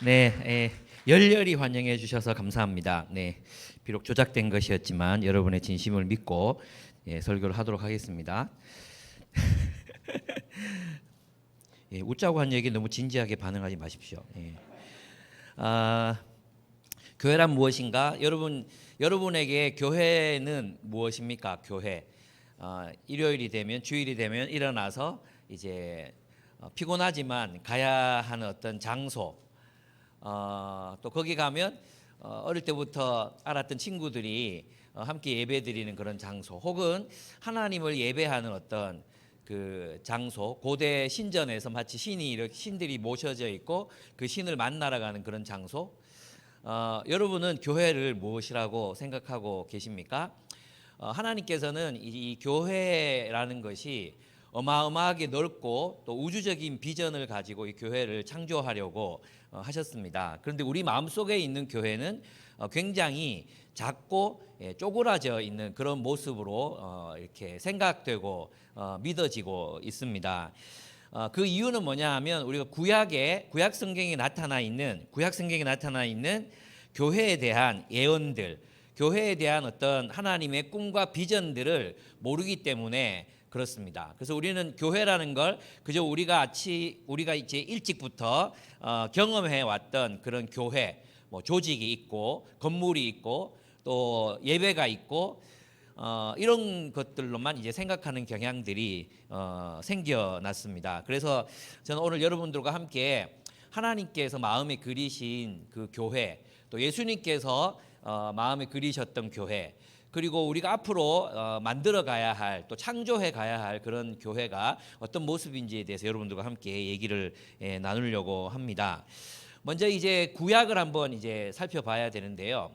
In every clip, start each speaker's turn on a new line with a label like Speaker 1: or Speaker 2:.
Speaker 1: 네, 열렬히 환영해 주셔서 감사합니다. 네, 비록 조작된 것이었지만 여러분의 진심을 믿고 설교를 하도록 하겠습니다. 웃자고 한 얘기 너무 진지하게 반응하지 마십시오. 아, 교회란 무엇인가? 여러분에게 교회는 무엇입니까? 교회. 일요일이 되면, 주일이 되면 일어나서 이제 피곤하지만 가야 하는 어떤 장소. 또 거기 가면 어릴 때부터 알았던 친구들이 함께 예배드리는 그런 장소, 혹은 하나님을 예배하는 어떤 그 장소, 고대 신전에서 마치 신들이 모셔져 있고 그 신을 만나러 가는 그런 장소. 여러분은 교회를 무엇이라고 생각하고 계십니까? 하나님께서는 이 교회라는 것이 어마어마하게 넓고 또 우주적인 비전을 가지고 이 교회를 창조하려고 하셨습니다. 그런데 우리 마음속에 있는 교회는 굉장히 작고 쪼그라져 있는 그런 모습으로 이렇게 생각되고 믿어지고 있습니다. 그 이유는 뭐냐 하면 우리가 구약 성경에 나타나 있는 교회에 대한 예언들, 교회에 대한 어떤 하나님의 꿈과 비전들을 모르기 때문에 그렇습니다. 그래서 우리는 교회라는 걸 그저 우리가 이제 일찍부터 경험해 왔던 그런 교회, 뭐 조직이 있고 건물이 있고 또 예배가 있고 이런 것들로만 이제 생각하는 경향들이 생겨났습니다. 그래서 저는 오늘 여러분들과 함께 하나님께서 마음에 그리신 그 교회, 또 예수님께서 마음에 그리셨던 교회, 그리고 우리가 앞으로 만들어 가야 할, 또 창조해 가야 할 그런 교회가 어떤 모습인지에 대해서 여러분들과 함께 얘기를 나누려고 합니다. 먼저 이제 구약을 한번 이제 살펴봐야 되는데요.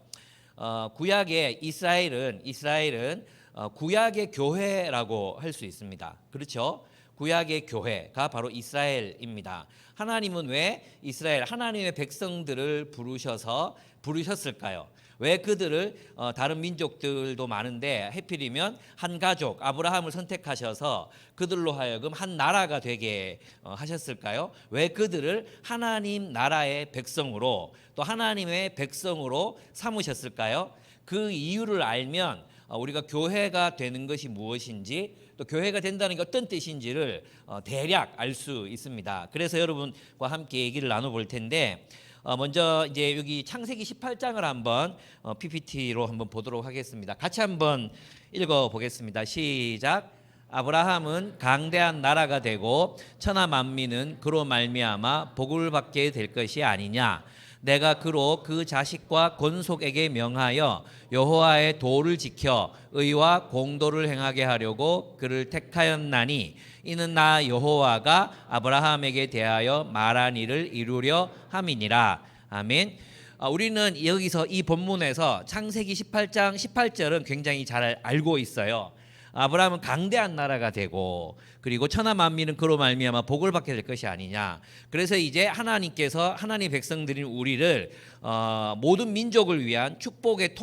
Speaker 1: 구약의 이스라엘은 구약의 교회라고 할 수 있습니다. 그렇죠? 구약의 교회가 바로 이스라엘입니다. 하나님은 왜 하나님의 백성들을 부르셨을까요? 왜 그들을 다른 민족들도 많은데 하필이면 한 가족 아브라함을 선택하셔서 그들로 하여금 한 나라가 되게 하셨을까요? 왜 그들을 하나님 나라의 백성으로, 또 하나님의 백성으로 삼으셨을까요? 그 이유를 알면 우리가 교회가 되는 것이 무엇인지, 또 교회가 된다는 게 어떤 뜻인지를 대략 알 수 있습니다. 그래서 여러분과 함께 얘기를 나눠볼 텐데, 먼저 이제 여기 창세기 18장을 한번 PPT로 한번 보도록 하겠습니다. 같이 한번 읽어 보겠습니다. 시작. 아브라함은 강대한 나라가 되고 천하 만민은 그로 말미암아 복을 받게 될 것이 아니냐. 내가 그로 그 자식과 권속에게 명하여 여호와의 도를 지켜 의와 공도를 행하게 하려고 그를 택하였나니 이는 나 여호와가 아브라함에게 대하여 말한 일을 이루려 함이니라. 아멘. 우리는 여기서 이 본문에서 창세기 18장 18절은 굉장히 잘 알고 있어요. 아브라함은 강대한 나라가 되고 그리고 천하 만민은 그로 말미암아 복을 받게 될 것이 아니냐. 그래서 이제 하나님께서 하나님의 백성들인 우리를 모든 민족을 위한 축복을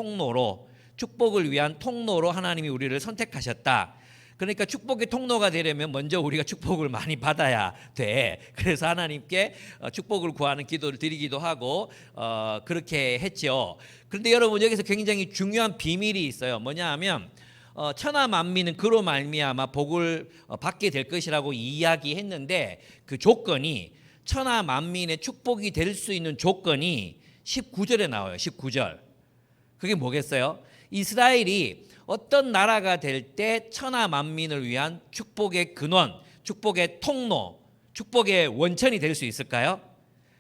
Speaker 1: 위한 통로로 하나님이 우리를 선택하셨다. 그러니까 축복의 통로가 되려면 먼저 우리가 축복을 많이 받아야 돼. 그래서 하나님께 축복을 구하는 기도를 드리기도 하고 그렇게 했죠. 그런데 여러분, 여기서 굉장히 중요한 비밀이 있어요. 뭐냐 하면 천하 만민은 그로 말미암아 복을 받게 될 것이라고 이야기했는데, 그 조건이, 천하 만민의 축복이 될 수 있는 조건이 19절에 나와요. 19절. 그게 뭐겠어요? 이스라엘이 어떤 나라가 될 때 천하 만민을 위한 축복의 근원, 축복의 통로, 축복의 원천이 될 수 있을까요?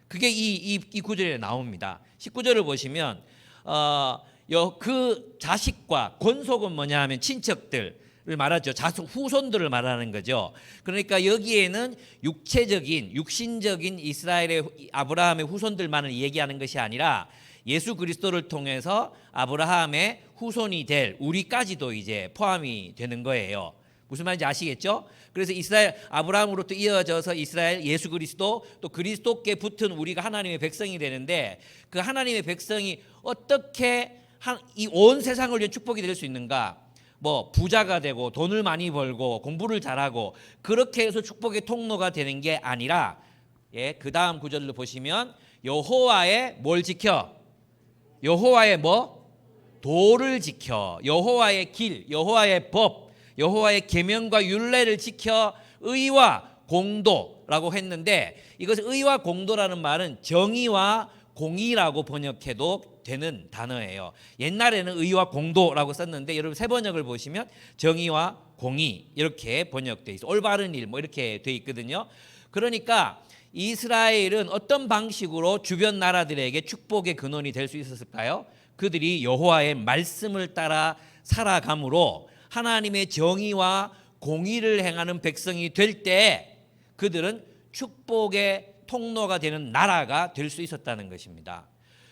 Speaker 1: 그게 이 구절에 나옵니다. 19절을 보시면 그 자식과, 권속은 뭐냐 하면 친척들을 말하죠. 후손들을 말하는 거죠. 그러니까 여기에는 육신적인 이스라엘의 아브라함의 후손들만을 얘기하는 것이 아니라 예수 그리스도를 통해서 아브라함의 후손이 될 우리까지도 이제 포함이 되는 거예요. 무슨 말인지 아시겠죠? 그래서 아브라함으로부터 이어져서 이스라엘, 예수 그리스도, 또 그리스도께 붙은 우리가 하나님의 백성이 되는데, 그 하나님의 백성이 어떻게 이 온 세상을 위한 축복이 될 수 있는가? 뭐 부자가 되고 돈을 많이 벌고 공부를 잘하고 그렇게 해서 축복의 통로가 되는 게 아니라, 그 다음 구절로 보시면 여호와의 뭘 지켜? 여호와의 뭐? 도를 지켜. 여호와의 길, 여호와의 법, 여호와의 계명과 율례를 지켜 의와 공도라고 했는데, 이것은 의와 공도라는 말은 정의와 공의라고 번역해도 되는 단어예요. 옛날에는 의와 공도라고 썼는데 여러분 새 번역을 보시면 정의와 공의 이렇게 번역돼 있어. 올바른 일 뭐 이렇게 돼 있거든요. 그러니까 이스라엘은 어떤 방식으로 주변 나라들에게 축복의 근원이 될 수 있었을까요? 그들이 여호와의 말씀을 따라 살아감으로 하나님의 정의와 공의를 행하는 백성이 될 때 그들은 축복의 통로가 되는 나라가 될 수 있었다는 것입니다.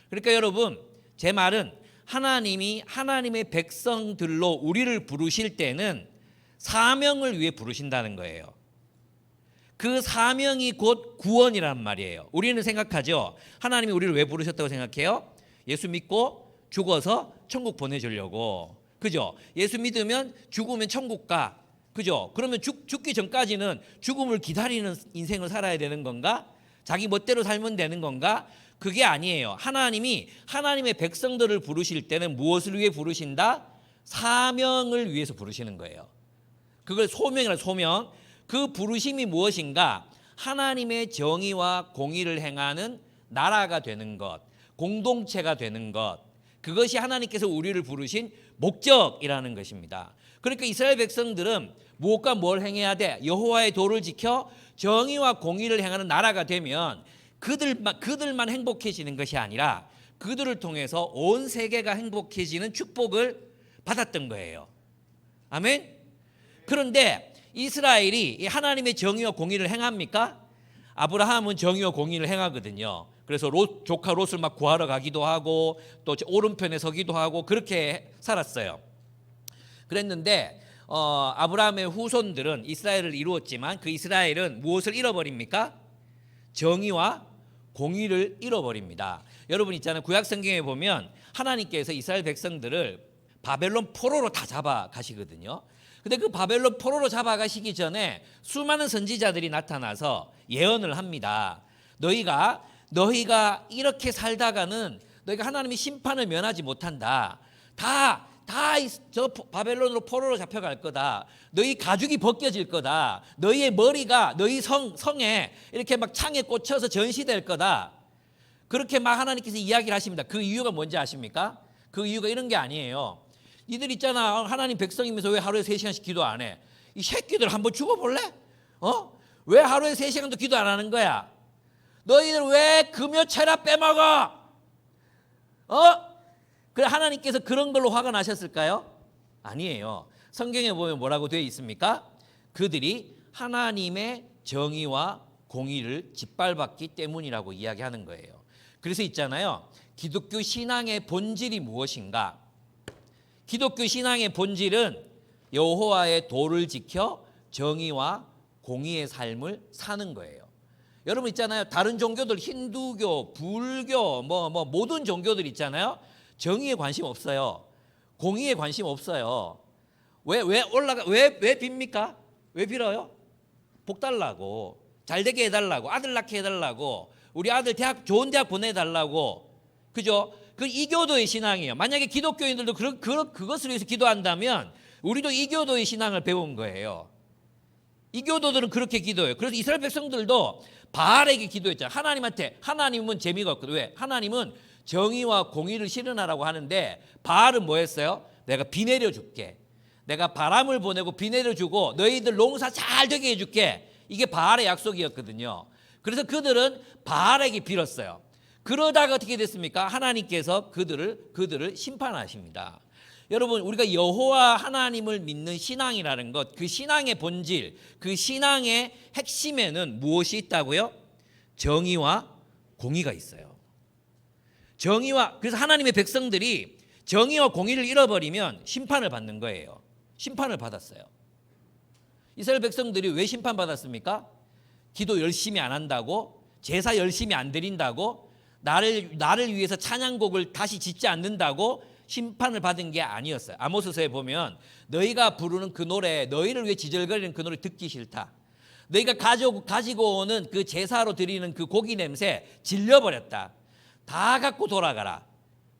Speaker 1: 그러니까 여러분, 제 말은 하나님이 하나님의 백성들로 우리를 부르실 때는 사명을 위해 부르신다는 거예요. 그 사명이 곧 구원이란 말이에요. 우리는 생각하죠. 하나님이 우리를 왜 부르셨다고 생각해요? 예수 믿고 죽어서 천국 보내주려고. 그죠? 예수 믿으면 죽으면 천국 가. 그죠? 그러면 죽기 전까지는 죽음을 기다리는 인생을 살아야 되는 건가? 자기 멋대로 살면 되는 건가? 그게 아니에요. 하나님이 하나님의 백성들을 부르실 때는 무엇을 위해 부르신다? 사명을 위해서 부르시는 거예요. 그걸 소명이라 소명. 그 부르심이 무엇인가? 하나님의 정의와 공의를 행하는 나라가 되는 것, 공동체가 되는 것. 그것이 하나님께서 우리를 부르신 목적이라는 것입니다. 그러니까 이스라엘 백성들은 무엇과 뭘 행해야 돼? 여호와의 도를 지켜 정의와 공의를 행하는 나라가 되면 그들만 행복해지는 것이 아니라 그들을 통해서 온 세계가 행복해지는 축복을 받았던 거예요. 아멘? 그런데 이스라엘이 하나님의 정의와 공의를 행합니까? 아브라함은 정의와 공의를 행하거든요. 그래서 조카 롯을 막 구하러 가기도 하고 또 오른편에 서기도 하고 그렇게 살았어요. 그랬는데 아브라함의 후손들은 이스라엘을 이루었지만 그 이스라엘은 무엇을 잃어버립니까? 정의와 공의를 잃어버립니다. 여러분 있잖아요. 구약 성경에 보면 하나님께서 이스라엘 백성들을 바벨론 포로로 다 잡아가시거든요. 근데 그 바벨론 포로로 잡아가시기 전에 수많은 선지자들이 나타나서 예언을 합니다. 너희가 이렇게 살다가는 너희가 하나님의 심판을 면하지 못한다. 다 저 바벨론으로 포로로 잡혀갈 거다. 너희 가죽이 벗겨질 거다. 너희의 머리가 너희 성에 이렇게 막 창에 꽂혀서 전시될 거다. 그렇게 막 하나님께서 이야기를 하십니다. 그 이유가 뭔지 아십니까? 그 이유가 이런 게 아니에요. 니들 있잖아. 하나님 백성이면서 왜 하루에 3시간씩 기도 안 해? 이 새끼들 한번 죽어볼래? 왜 하루에 3시간도 기도 안 하는 거야? 너희들 왜 금요체라 빼먹어? 그래 하나님께서 그런 걸로 화가 나셨을까요? 아니에요. 성경에 보면 뭐라고 되어 있습니까? 그들이 하나님의 정의와 공의를 짓밟았기 때문이라고 이야기하는 거예요. 그래서 있잖아요. 기독교 신앙의 본질이 무엇인가? 기독교 신앙의 본질은 여호와의 도를 지켜 정의와 공의의 삶을 사는 거예요. 여러분 있잖아요. 다른 종교들 힌두교, 불교, 모든 종교들 있잖아요. 정의에 관심 없어요. 공의에 관심 없어요. 왜 빕니까? 왜 빌어요? 복 달라고, 잘 되게 해달라고, 아들 낳게 해달라고, 우리 아들 좋은 대학 보내달라고. 그죠? 그 이교도의 신앙이에요. 만약에 기독교인들도 그것을 위해서 기도한다면 우리도 이교도의 신앙을 배운 거예요. 이교도들은 그렇게 기도해요. 그래서 이스라엘 백성들도 바알에게 기도했잖아요. 하나님은 재미가 없거든. 왜? 하나님은 정의와 공의를 실현하라고 하는데 바알은 뭐 했어요? 내가 비 내려줄게. 내가 바람을 보내고 비 내려주고 너희들 농사 잘 되게 해줄게. 이게 바알의 약속이었거든요. 그래서 그들은 바알에게 빌었어요. 그러다가 어떻게 됐습니까? 하나님께서 그들을 심판하십니다. 여러분 우리가 여호와 하나님을 믿는 신앙이라는 것, 그 신앙의 본질, 그 신앙의 핵심에는 무엇이 있다고요? 정의와 공의가 있어요. 그래서 하나님의 백성들이 정의와 공의를 잃어버리면 심판을 받는 거예요. 심판을 받았어요. 이스라엘 백성들이 왜 심판받았습니까? 기도 열심히 안 한다고, 제사 열심히 안 드린다고, 나를 위해서 찬양곡을 다시 짓지 않는다고 심판을 받은 게 아니었어요. 아모스서에 보면 너희가 부르는 그 노래, 너희를 위해 지절거리는 그 노래 듣기 싫다. 너희가 가지고 오는 그 제사로 드리는 그 고기 냄새 질려버렸다. 다 갖고 돌아가라.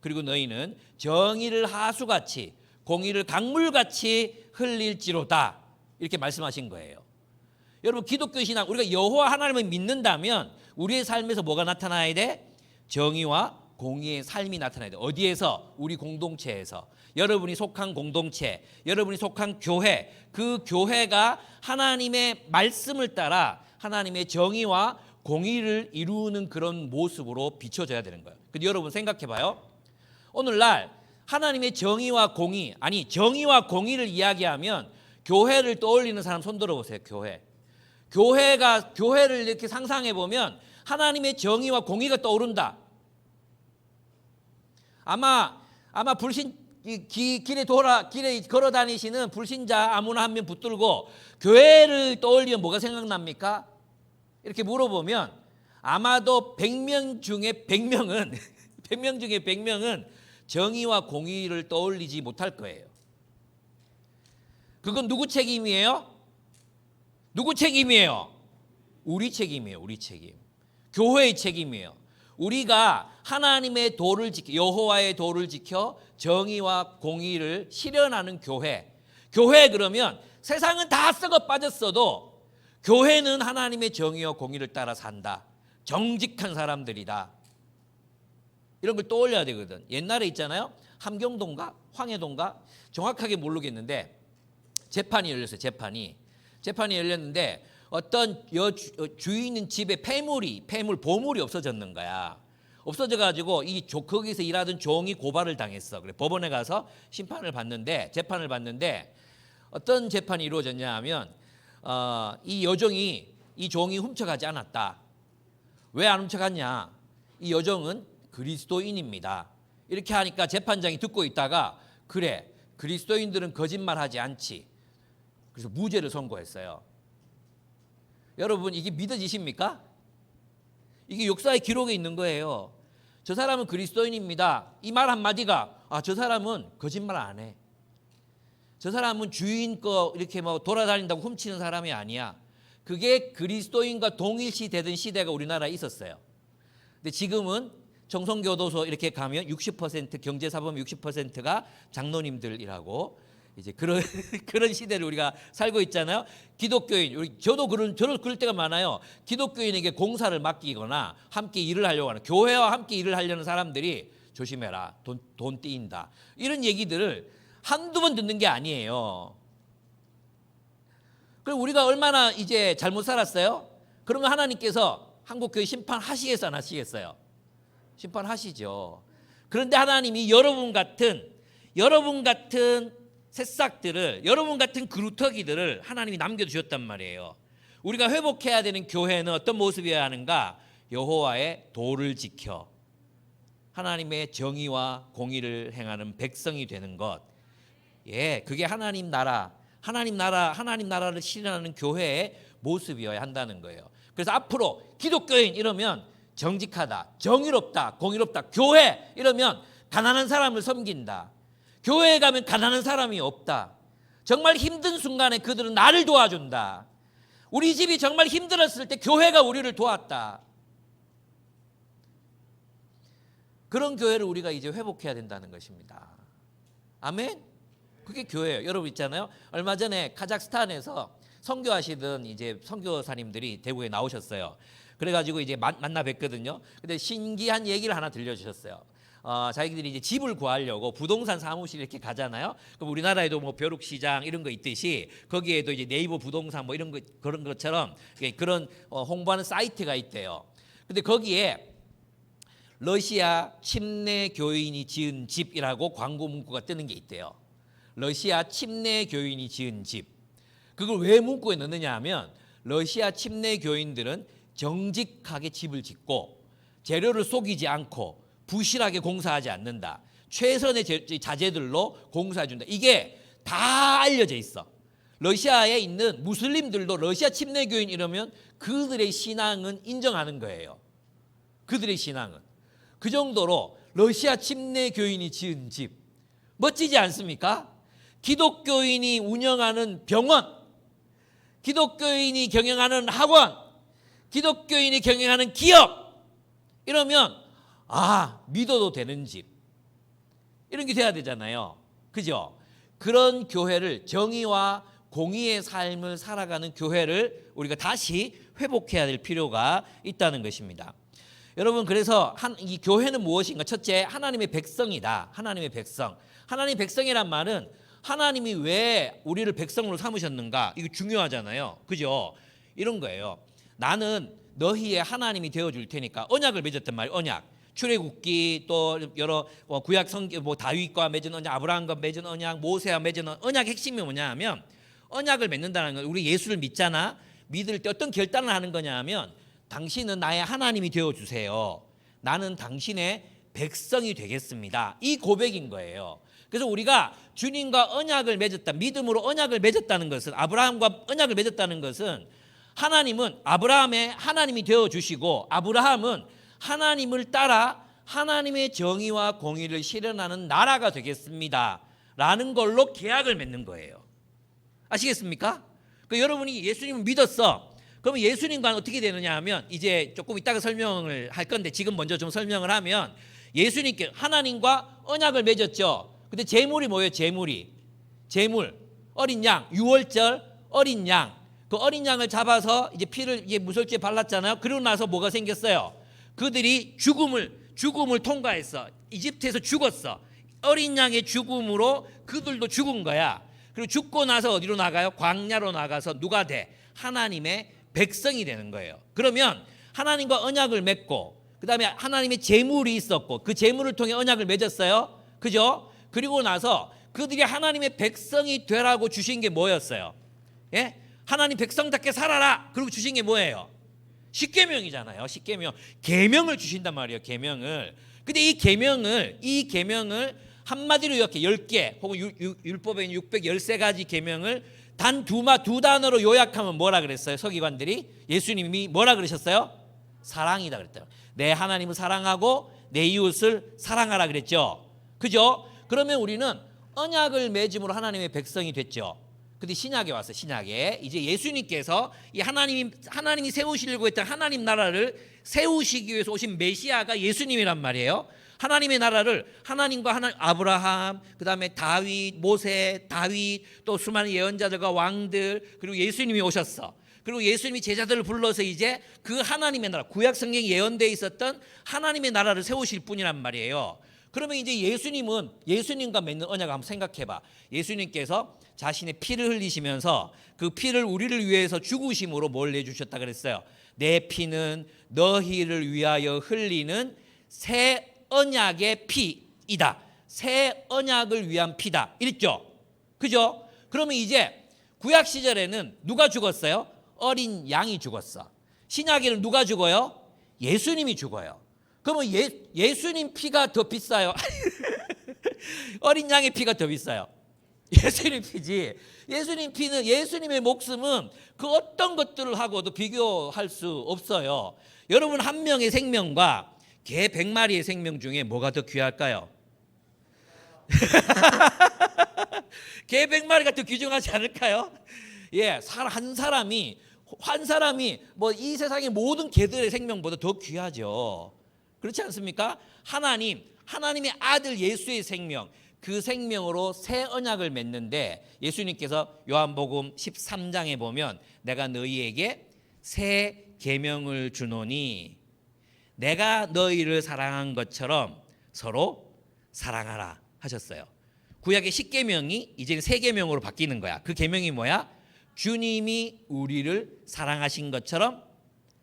Speaker 1: 그리고 너희는 정의를 하수같이 공의를 강물같이 흘릴지로다. 이렇게 말씀하신 거예요. 여러분, 기독교 신앙, 우리가 여호와 하나님을 믿는다면 우리의 삶에서 뭐가 나타나야 돼? 정의와 공의의 삶이 나타나야 돼. 어디에서? 우리 공동체에서. 여러분이 속한 공동체, 여러분이 속한 교회, 그 교회가 하나님의 말씀을 따라 하나님의 정의와 공의를 이루는 그런 모습으로 비춰져야 되는 거예요. 근데 여러분 생각해 봐요. 오늘날 하나님의 정의와 공의, 아니 정의와 공의를 이야기하면 교회를 떠올리는 사람 손 들어보세요. 교회를 이렇게 상상해 보면 하나님의 정의와 공의가 떠오른다. 아마 길에 걸어 다니시는 불신자 아무나 한 명 붙들고 교회를 떠올리면 뭐가 생각납니까? 이렇게 물어보면 아마도 100명 중에 100명은 100명 중에 100명은 정의와 공의를 떠올리지 못할 거예요. 그건 누구 책임이에요? 누구 책임이에요? 우리 책임이에요. 우리 책임. 교회의 책임이에요. 우리가 하나님의 도를 지켜, 여호와의 도를 지켜 정의와 공의를 실현하는 교회. 교회 그러면 세상은 다 썩어 빠졌어도 교회는 하나님의 정의와 공의를 따라 산다. 정직한 사람들이다. 이런 걸 떠올려야 되거든. 옛날에 있잖아요. 함경도인가 황해도인가 정확하게 모르겠는데 재판이 열렸어요. 재판이 열렸는데 어떤 주인인 집에 보물이 없어졌는 거야. 없어져가지고 거기서 일하던 종이 고발을 당했어. 그래 법원에 가서 재판을 받는데 어떤 재판이 이루어졌냐 하면 이 종이 훔쳐가지 않았다. 왜 안 훔쳐갔냐? 이 여종은 그리스도인입니다. 이렇게 하니까 재판장이 듣고 있다가 그래 그리스도인들은 거짓말하지 않지. 그래서 무죄를 선고했어요. 여러분 이게 믿어지십니까? 이게 역사의 기록에 있는 거예요. 저 사람은 그리스도인입니다. 이 말 한마디가 저 사람은 거짓말 안 해. 저 사람은 주인 거 이렇게 돌아다닌다고 훔치는 사람이 아니야. 그게 그리스도인과 동일시 되던 시대가 우리나라에 있었어요. 근데 지금은 정성교도소 이렇게 가면 60% 경제사범 60%가 장로님들이라고 이제 그런 시대를 우리가 살고 있잖아요. 기독교인, 저도 그럴 때가 많아요. 기독교인에게 공사를 맡기거나 함께 일을 하려고 하는, 교회와 함께 일을 하려는 사람들이 조심해라. 돈 띄인다. 이런 얘기들을 한두 번 듣는 게 아니에요. 그럼 우리가 얼마나 이제 잘못 살았어요? 그러면 하나님께서 한국교회 심판하시겠어요? 안 하시겠어요? 심판하시죠. 그런데 하나님이 여러분 같은 새싹들을, 여러분 같은 그루터기들을 하나님이 남겨주셨단 말이에요. 우리가 회복해야 되는 교회는 어떤 모습이어야 하는가? 여호와의 도를 지켜 하나님의 정의와 공의를 행하는 백성이 되는 것. 그게 하나님 나라를 실현하는 교회의 모습이어야 한다는 거예요. 그래서 앞으로 기독교인 이러면 정직하다, 정의롭다, 공의롭다. 교회 이러면 가난한 사람을 섬긴다. 교회에 가면 가난한 사람이 없다. 정말 힘든 순간에 그들은 나를 도와준다. 우리 집이 정말 힘들었을 때 교회가 우리를 도왔다. 그런 교회를 우리가 이제 회복해야 된다는 것입니다. 아멘? 그게 교회예요. 여러분 있잖아요. 얼마 전에 카자흐스탄에서 선교하시던 이제 선교사님들이 대구에 나오셨어요. 그래가지고 이제 만나 뵀거든요. 근데 신기한 얘기를 하나 들려주셨어요. 자기들이 이제 집을 구하려고 부동산 사무실 이렇게 가잖아요. 그럼 우리나라에도 벼룩시장 이런 거 있듯이 거기에도 이제 네이버 부동산 이런 거 그런 것처럼 그런 홍보하는 사이트가 있대요. 근데 거기에 러시아 침례 교인이 지은 집이라고 광고 문구가 뜨는 게 있대요. 러시아 침례 교인이 지은 집. 그걸 왜 문구에 넣느냐 하면 러시아 침례 교인들은 정직하게 집을 짓고 재료를 속이지 않고 부실하게 공사하지 않는다. 최선의 자재들로 공사해준다. 이게 다 알려져 있어. 러시아에 있는 무슬림들도 러시아 침례교인 이러면 그들의 신앙은 인정하는 거예요. 그들의 신앙은. 그 정도로 러시아 침례교인이 지은 집. 멋지지 않습니까? 기독교인이 운영하는 병원, 기독교인이 경영하는 학원, 기독교인이 경영하는 기업, 이러면 믿어도 되는 집, 이런 게 돼야 되잖아요. 그죠? 그런 교회를, 정의와 공의의 삶을 살아가는 교회를 우리가 다시 회복해야 될 필요가 있다는 것입니다. 여러분, 그래서 이 교회는 무엇인가? 첫째, 하나님의 백성이다. 하나님의 백성. 하나님의 백성이란 말은 하나님이 왜 우리를 백성으로 삼으셨는가? 이거 중요하잖아요. 그죠? 이런 거예요. 나는 너희의 하나님이 되어줄 테니까. 언약을 맺었단 말이에요. 언약. 출애굽기, 또 여러 구약 성경, 다윗과 맺은 언약, 아브라함과 맺은 언약, 모세와 맺은 언약. 핵심이 뭐냐 하면, 언약을 맺는다는 건, 우리 예수를 믿잖아. 믿을 때 어떤 결단을 하는 거냐 하면, 당신은 나의 하나님이 되어주세요. 나는 당신의 백성이 되겠습니다. 이 고백인 거예요. 그래서 우리가 주님과 언약을 맺었다, 믿음으로 언약을 맺었다는 것은, 아브라함과 언약을 맺었다는 것은, 하나님은 아브라함의 하나님이 되어주시고, 아브라함은 하나님을 따라 하나님의 정의와 공의를 실현하는 나라가 되겠습니다 라는 걸로 계약을 맺는 거예요. 아시겠습니까? 여러분이 예수님을 믿었어. 그러면 예수님과는 어떻게 되느냐 하면, 이제 조금 이따가 설명을 할 건데 지금 먼저 좀 설명을 하면, 예수님께 하나님과 언약을 맺었죠. 근데 제물이 뭐예요? 제물, 어린 양, 유월절 어린 양. 그 어린 양을 잡아서 이제 피를 이제 무설주에 발랐잖아요. 그러고 나서 뭐가 생겼어요? 그들이 죽음을 통과했어. 이집트에서 죽었어. 어린 양의 죽음으로 그들도 죽은 거야. 그리고 죽고 나서 어디로 나가요? 광야로 나가서 누가 돼? 하나님의 백성이 되는 거예요. 그러면 하나님과 언약을 맺고, 그 다음에 하나님의 제물이 있었고, 그 제물을 통해 언약을 맺었어요. 그죠? 그리고 나서 그들이 하나님의 백성이 되라고 주신 게 뭐였어요? 예? 하나님 백성답게 살아라. 그리고 주신 게 뭐예요? 십계명이잖아요. 십계명. 계명을 주신단 말이에요. 계명을. 근데 이 계명을 한마디로 요약해 10개 혹은 율법에 613가지 계명을 단 두 단어로 요약하면 뭐라 그랬어요? 서기관들이 예수님이 뭐라 그러셨어요? 사랑이다 그랬대요. 내 하나님을 사랑하고 내 이웃을 사랑하라 그랬죠. 그죠? 그러면 우리는 언약을 맺음으로 하나님의 백성이 됐죠. 근데 신약에 왔어요. 신약에 이제 예수님께서 이 하나님이 세우시려고 했던 하나님 나라를 세우시기 위해서 오신 메시아가 예수님이란 말이에요. 하나님의 나라를 하나님과 아브라함, 그다음에 다윗, 모세, 다윗, 또 수많은 예언자들과 왕들, 그리고 예수님이 오셨어. 그리고 예수님이 제자들을 불러서 이제 그 하나님의 나라, 구약 성경에 예언되어 있었던 하나님의 나라를 세우실 분이란 말이에요. 그러면 이제 예수님과 맺는 언약을 한번 생각해봐. 예수님께서 자신의 피를 흘리시면서 그 피를 우리를 위해서 죽으심으로 뭘 내주셨다 그랬어요? 내 피는 너희를 위하여 흘리는 새 언약의 피이다. 새 언약을 위한 피다. 이랬죠? 그죠? 그러면 이제 구약 시절에는 누가 죽었어요? 어린 양이 죽었어. 신약에는 누가 죽어요? 예수님이 죽어요. 그러면 예수님 피가 더 비싸요? 어린 양의 피가 더 비싸요? 예수님 피지. 예수님 피는, 예수님의 목숨은 그 어떤 것들을 하고도 비교할 수 없어요. 여러분, 한 명의 생명과 개 100마리의 생명 중에 뭐가 더 귀할까요? 개 100마리가 더 귀중하지 않을까요? 예, 한 사람이 뭐 이 세상의 모든 개들의 생명보다 더 귀하죠. 그렇지 않습니까? 하나님의 아들 예수의 생명, 그 생명으로 새 언약을 맺는데, 예수님께서 요한복음 13장에 보면 내가 너희에게 새 계명을 주노니 내가 너희를 사랑한 것처럼 서로 사랑하라 하셨어요. 구약의 10계명이 이제는 새 계명으로 바뀌는 거야. 그 계명이 뭐야? 주님이 우리를 사랑하신 것처럼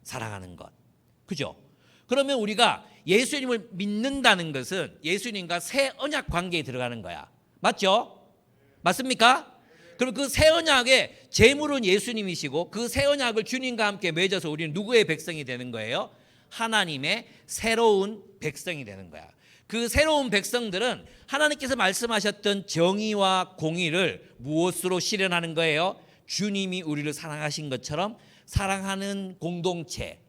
Speaker 1: 사랑하는 것. 그죠? 그러면 우리가 예수님을 믿는다는 것은 예수님과 새 언약 관계에 들어가는 거야. 맞죠? 맞습니까? 그럼 그 새 언약의 제물은 예수님이시고, 그 새 언약을 주님과 함께 맺어서 우리는 누구의 백성이 되는 거예요? 하나님의 새로운 백성이 되는 거야. 그 새로운 백성들은 하나님께서 말씀하셨던 정의와 공의를 무엇으로 실현하는 거예요? 주님이 우리를 사랑하신 것처럼 사랑하는 공동체,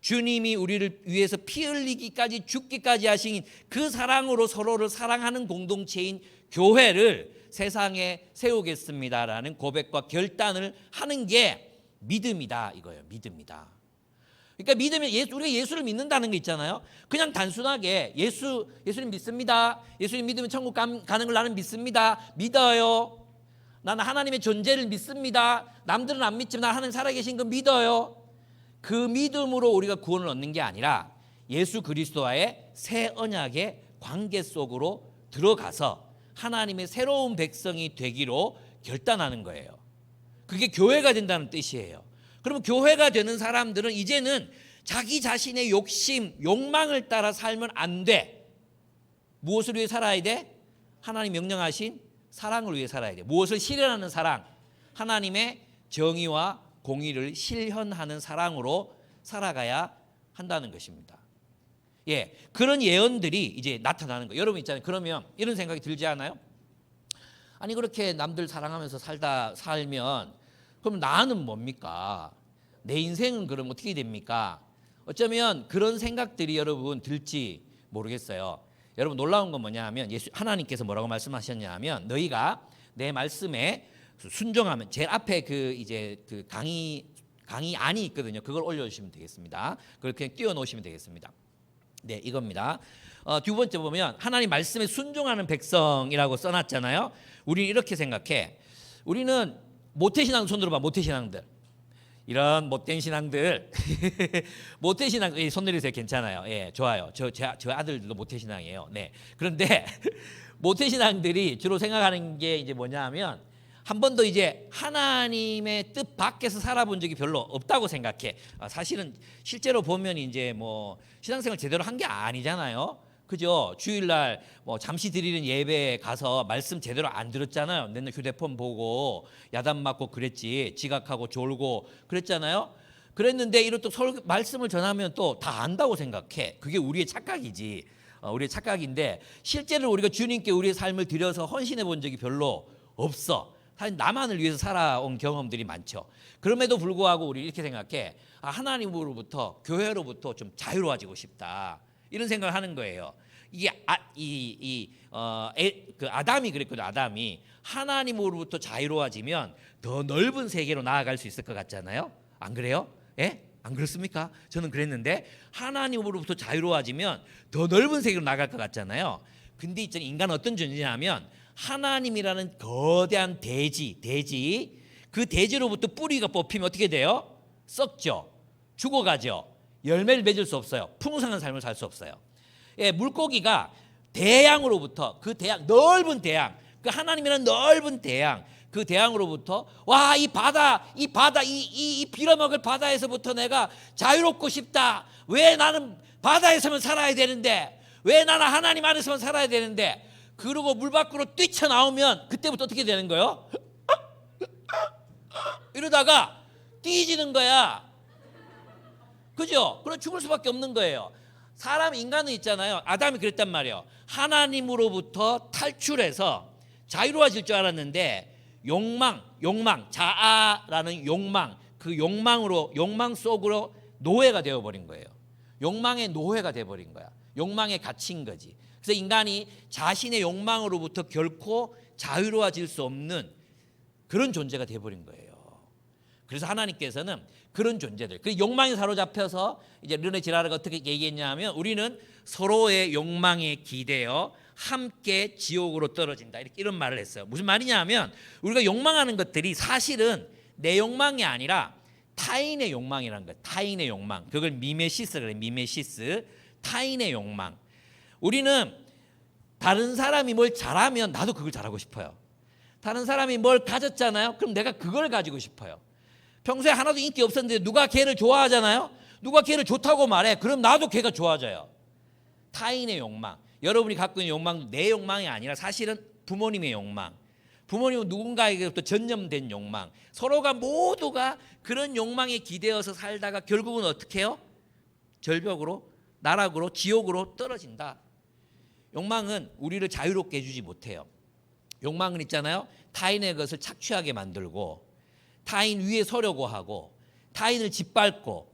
Speaker 1: 주님이 우리를 위해서 피 흘리기까지 죽기까지 하신 그 사랑으로 서로를 사랑하는 공동체인 교회를 세상에 세우겠습니다라는 고백과 결단을 하는 게 믿음이다 이거예요. 믿음이다. 그러니까 믿으면 우리가 예수를 믿는다는 게 있잖아요. 그냥 단순하게 예수님 믿습니다. 예수님 믿으면 천국 가는 걸 나는 믿습니다. 믿어요. 나는 하나님의 존재를 믿습니다. 남들은 안 믿지만 나 하나님 살아계신 거 믿어요. 그 믿음으로 우리가 구원을 얻는 게 아니라 예수 그리스도와의 새 언약의 관계 속으로 들어가서 하나님의 새로운 백성이 되기로 결단하는 거예요. 그게 교회가 된다는 뜻이에요. 그러면 교회가 되는 사람들은 이제는 자기 자신의 욕심, 욕망을 따라 살면 안 돼. 무엇을 위해 살아야 돼? 하나님 명령하신 사랑을 위해 살아야 돼. 무엇을 실현하는 사랑? 하나님의 정의와 공의를 실현하는 사랑으로 살아가야 한다는 것입니다. 예, 그런 예언들이 이제 나타나는 거예요. 여러분 있잖아요. 그러면 이런 생각이 들지 않아요? 아니 그렇게 남들 사랑하면서 살면 그럼 나는 뭡니까? 내 인생은 그럼 어떻게 됩니까? 어쩌면 그런 생각들이 여러분 들지 모르겠어요. 여러분 놀라운 건 뭐냐 하면 하나님께서 뭐라고 말씀하셨냐 면 너희가 내 말씀에 순종하면 제일 앞에 그 강의 안이 있거든요. 그걸 올려주시면 되겠습니다. 그걸 그냥 띄워놓으시면 되겠습니다. 네, 이겁니다. 두 번째 보면 하나님 말씀에 순종하는 백성이라고 써놨잖아요. 우리는 이렇게 생각해. 우리는 모태신앙 손 들어봐. 모태신앙들. 이런 못된 신앙들. 모태신앙 손 내리세요. 괜찮아요. 예, 좋아요. 저 아들들도 모태신앙이에요. 네. 그런데 모태신앙들이 주로 생각하는 게 이제 뭐냐 하면 한 번도 이제 하나님의 뜻 밖에서 살아본 적이 별로 없다고 생각해. 사실은 실제로 보면 이제 뭐 신앙생활 제대로 한 게 아니잖아요. 그죠? 주일날 뭐 잠시 드리는 예배에 가서 말씀 제대로 안 들었잖아요. 맨날 휴대폰 보고 야단 맞고 그랬지. 지각하고 졸고 그랬잖아요. 그랬는데 이런 또 말씀을 전하면 또 다 안다고 생각해. 그게 우리의 착각이지. 우리의 착각인데 실제로 우리가 주님께 우리의 삶을 드려서 헌신해 본 적이 별로 없어. 사실 나만을 위해서 살아온 경험들이 많죠. 그럼에도 불구하고 우리 이렇게 생각해. 하나님으로부터 교회로부터 좀 자유로워지고 싶다. 이런 생각을 하는 거예요. 이게 아담이 그랬거든요. 아담이 하나님으로부터 자유로워지면 더 넓은 세계로 나아갈 수 있을 것 같잖아요. 안 그래요? 예? 안 그렇습니까? 저는 그랬는데 하나님으로부터 자유로워지면 더 넓은 세계로 나갈 것 같잖아요. 근데 있잖아요. 인간은 어떤 존재냐면 하나님이라는 거대한 대지 그 대지로부터 뿌리가 뽑히면 어떻게 돼요? 썩죠. 죽어가죠. 열매를 맺을 수 없어요. 풍성한 삶을 살 수 없어요. 예, 물고기가 대양으로부터 그 대양 넓은 대양 그 하나님이라는 넓은 대양 그 대양으로부터 와 이 바다 이 빌어먹을 바다에서부터 내가 자유롭고 싶다. 왜 나는 바다에서만 살아야 되는데 왜 나는 하나님 안에서만 살아야 되는데 그러고 물 밖으로 뛰쳐나오면 그때부터 어떻게 되는 거예요? 이러다가 뛰지는 거야. 그죠? 그럼 죽을 수밖에 없는 거예요. 인간은 있잖아요. 아담이 그랬단 말이에요. 하나님으로부터 탈출해서 자유로워질 줄 알았는데 욕망, 자아라는 욕망, 그 욕망 속으로 노예가 되어버린 거예요. 욕망의 노예가 되어버린 거야. 욕망에 갇힌 거지. 그래서 인간이 자신의 욕망으로부터 결코 자유로워질 수 없는 그런 존재가 되어버린 거예요. 그래서 하나님께서는 그런 존재들, 그 욕망에 사로잡혀서 이제 르네 지라르가 어떻게 얘기했냐면 우리는 서로의 욕망에 기대어 함께 지옥으로 떨어진다. 이런 말을 했어요. 무슨 말이냐면 우리가 욕망하는 것들이 사실은 내 욕망이 아니라 타인의 욕망이라는 거예요. 타인의 욕망. 그걸 미메시스라 그래요. 미메시스. 타인의 욕망. 우리는 다른 사람이 뭘 잘하면 나도 그걸 잘하고 싶어요. 다른 사람이 뭘 가졌잖아요. 그럼 내가 그걸 가지고 싶어요. 평소에 하나도 인기 없었는데 누가 걔를 좋아하잖아요. 누가 걔를 좋다고 말해. 그럼 나도 걔가 좋아져요. 타인의 욕망. 여러분이 갖고 있는 욕망도 내 욕망이 아니라 사실은 부모님의 욕망. 부모님은 누군가에게부터 전념된 욕망. 서로가 모두가 그런 욕망에 기대어서 살다가 결국은 어떻게 해요? 절벽으로, 나락으로, 지옥으로 떨어진다. 욕망은 우리를 자유롭게 해주지 못해요. 욕망은 있잖아요. 타인의 것을 착취하게 만들고 타인 위에 서려고 하고 타인을 짓밟고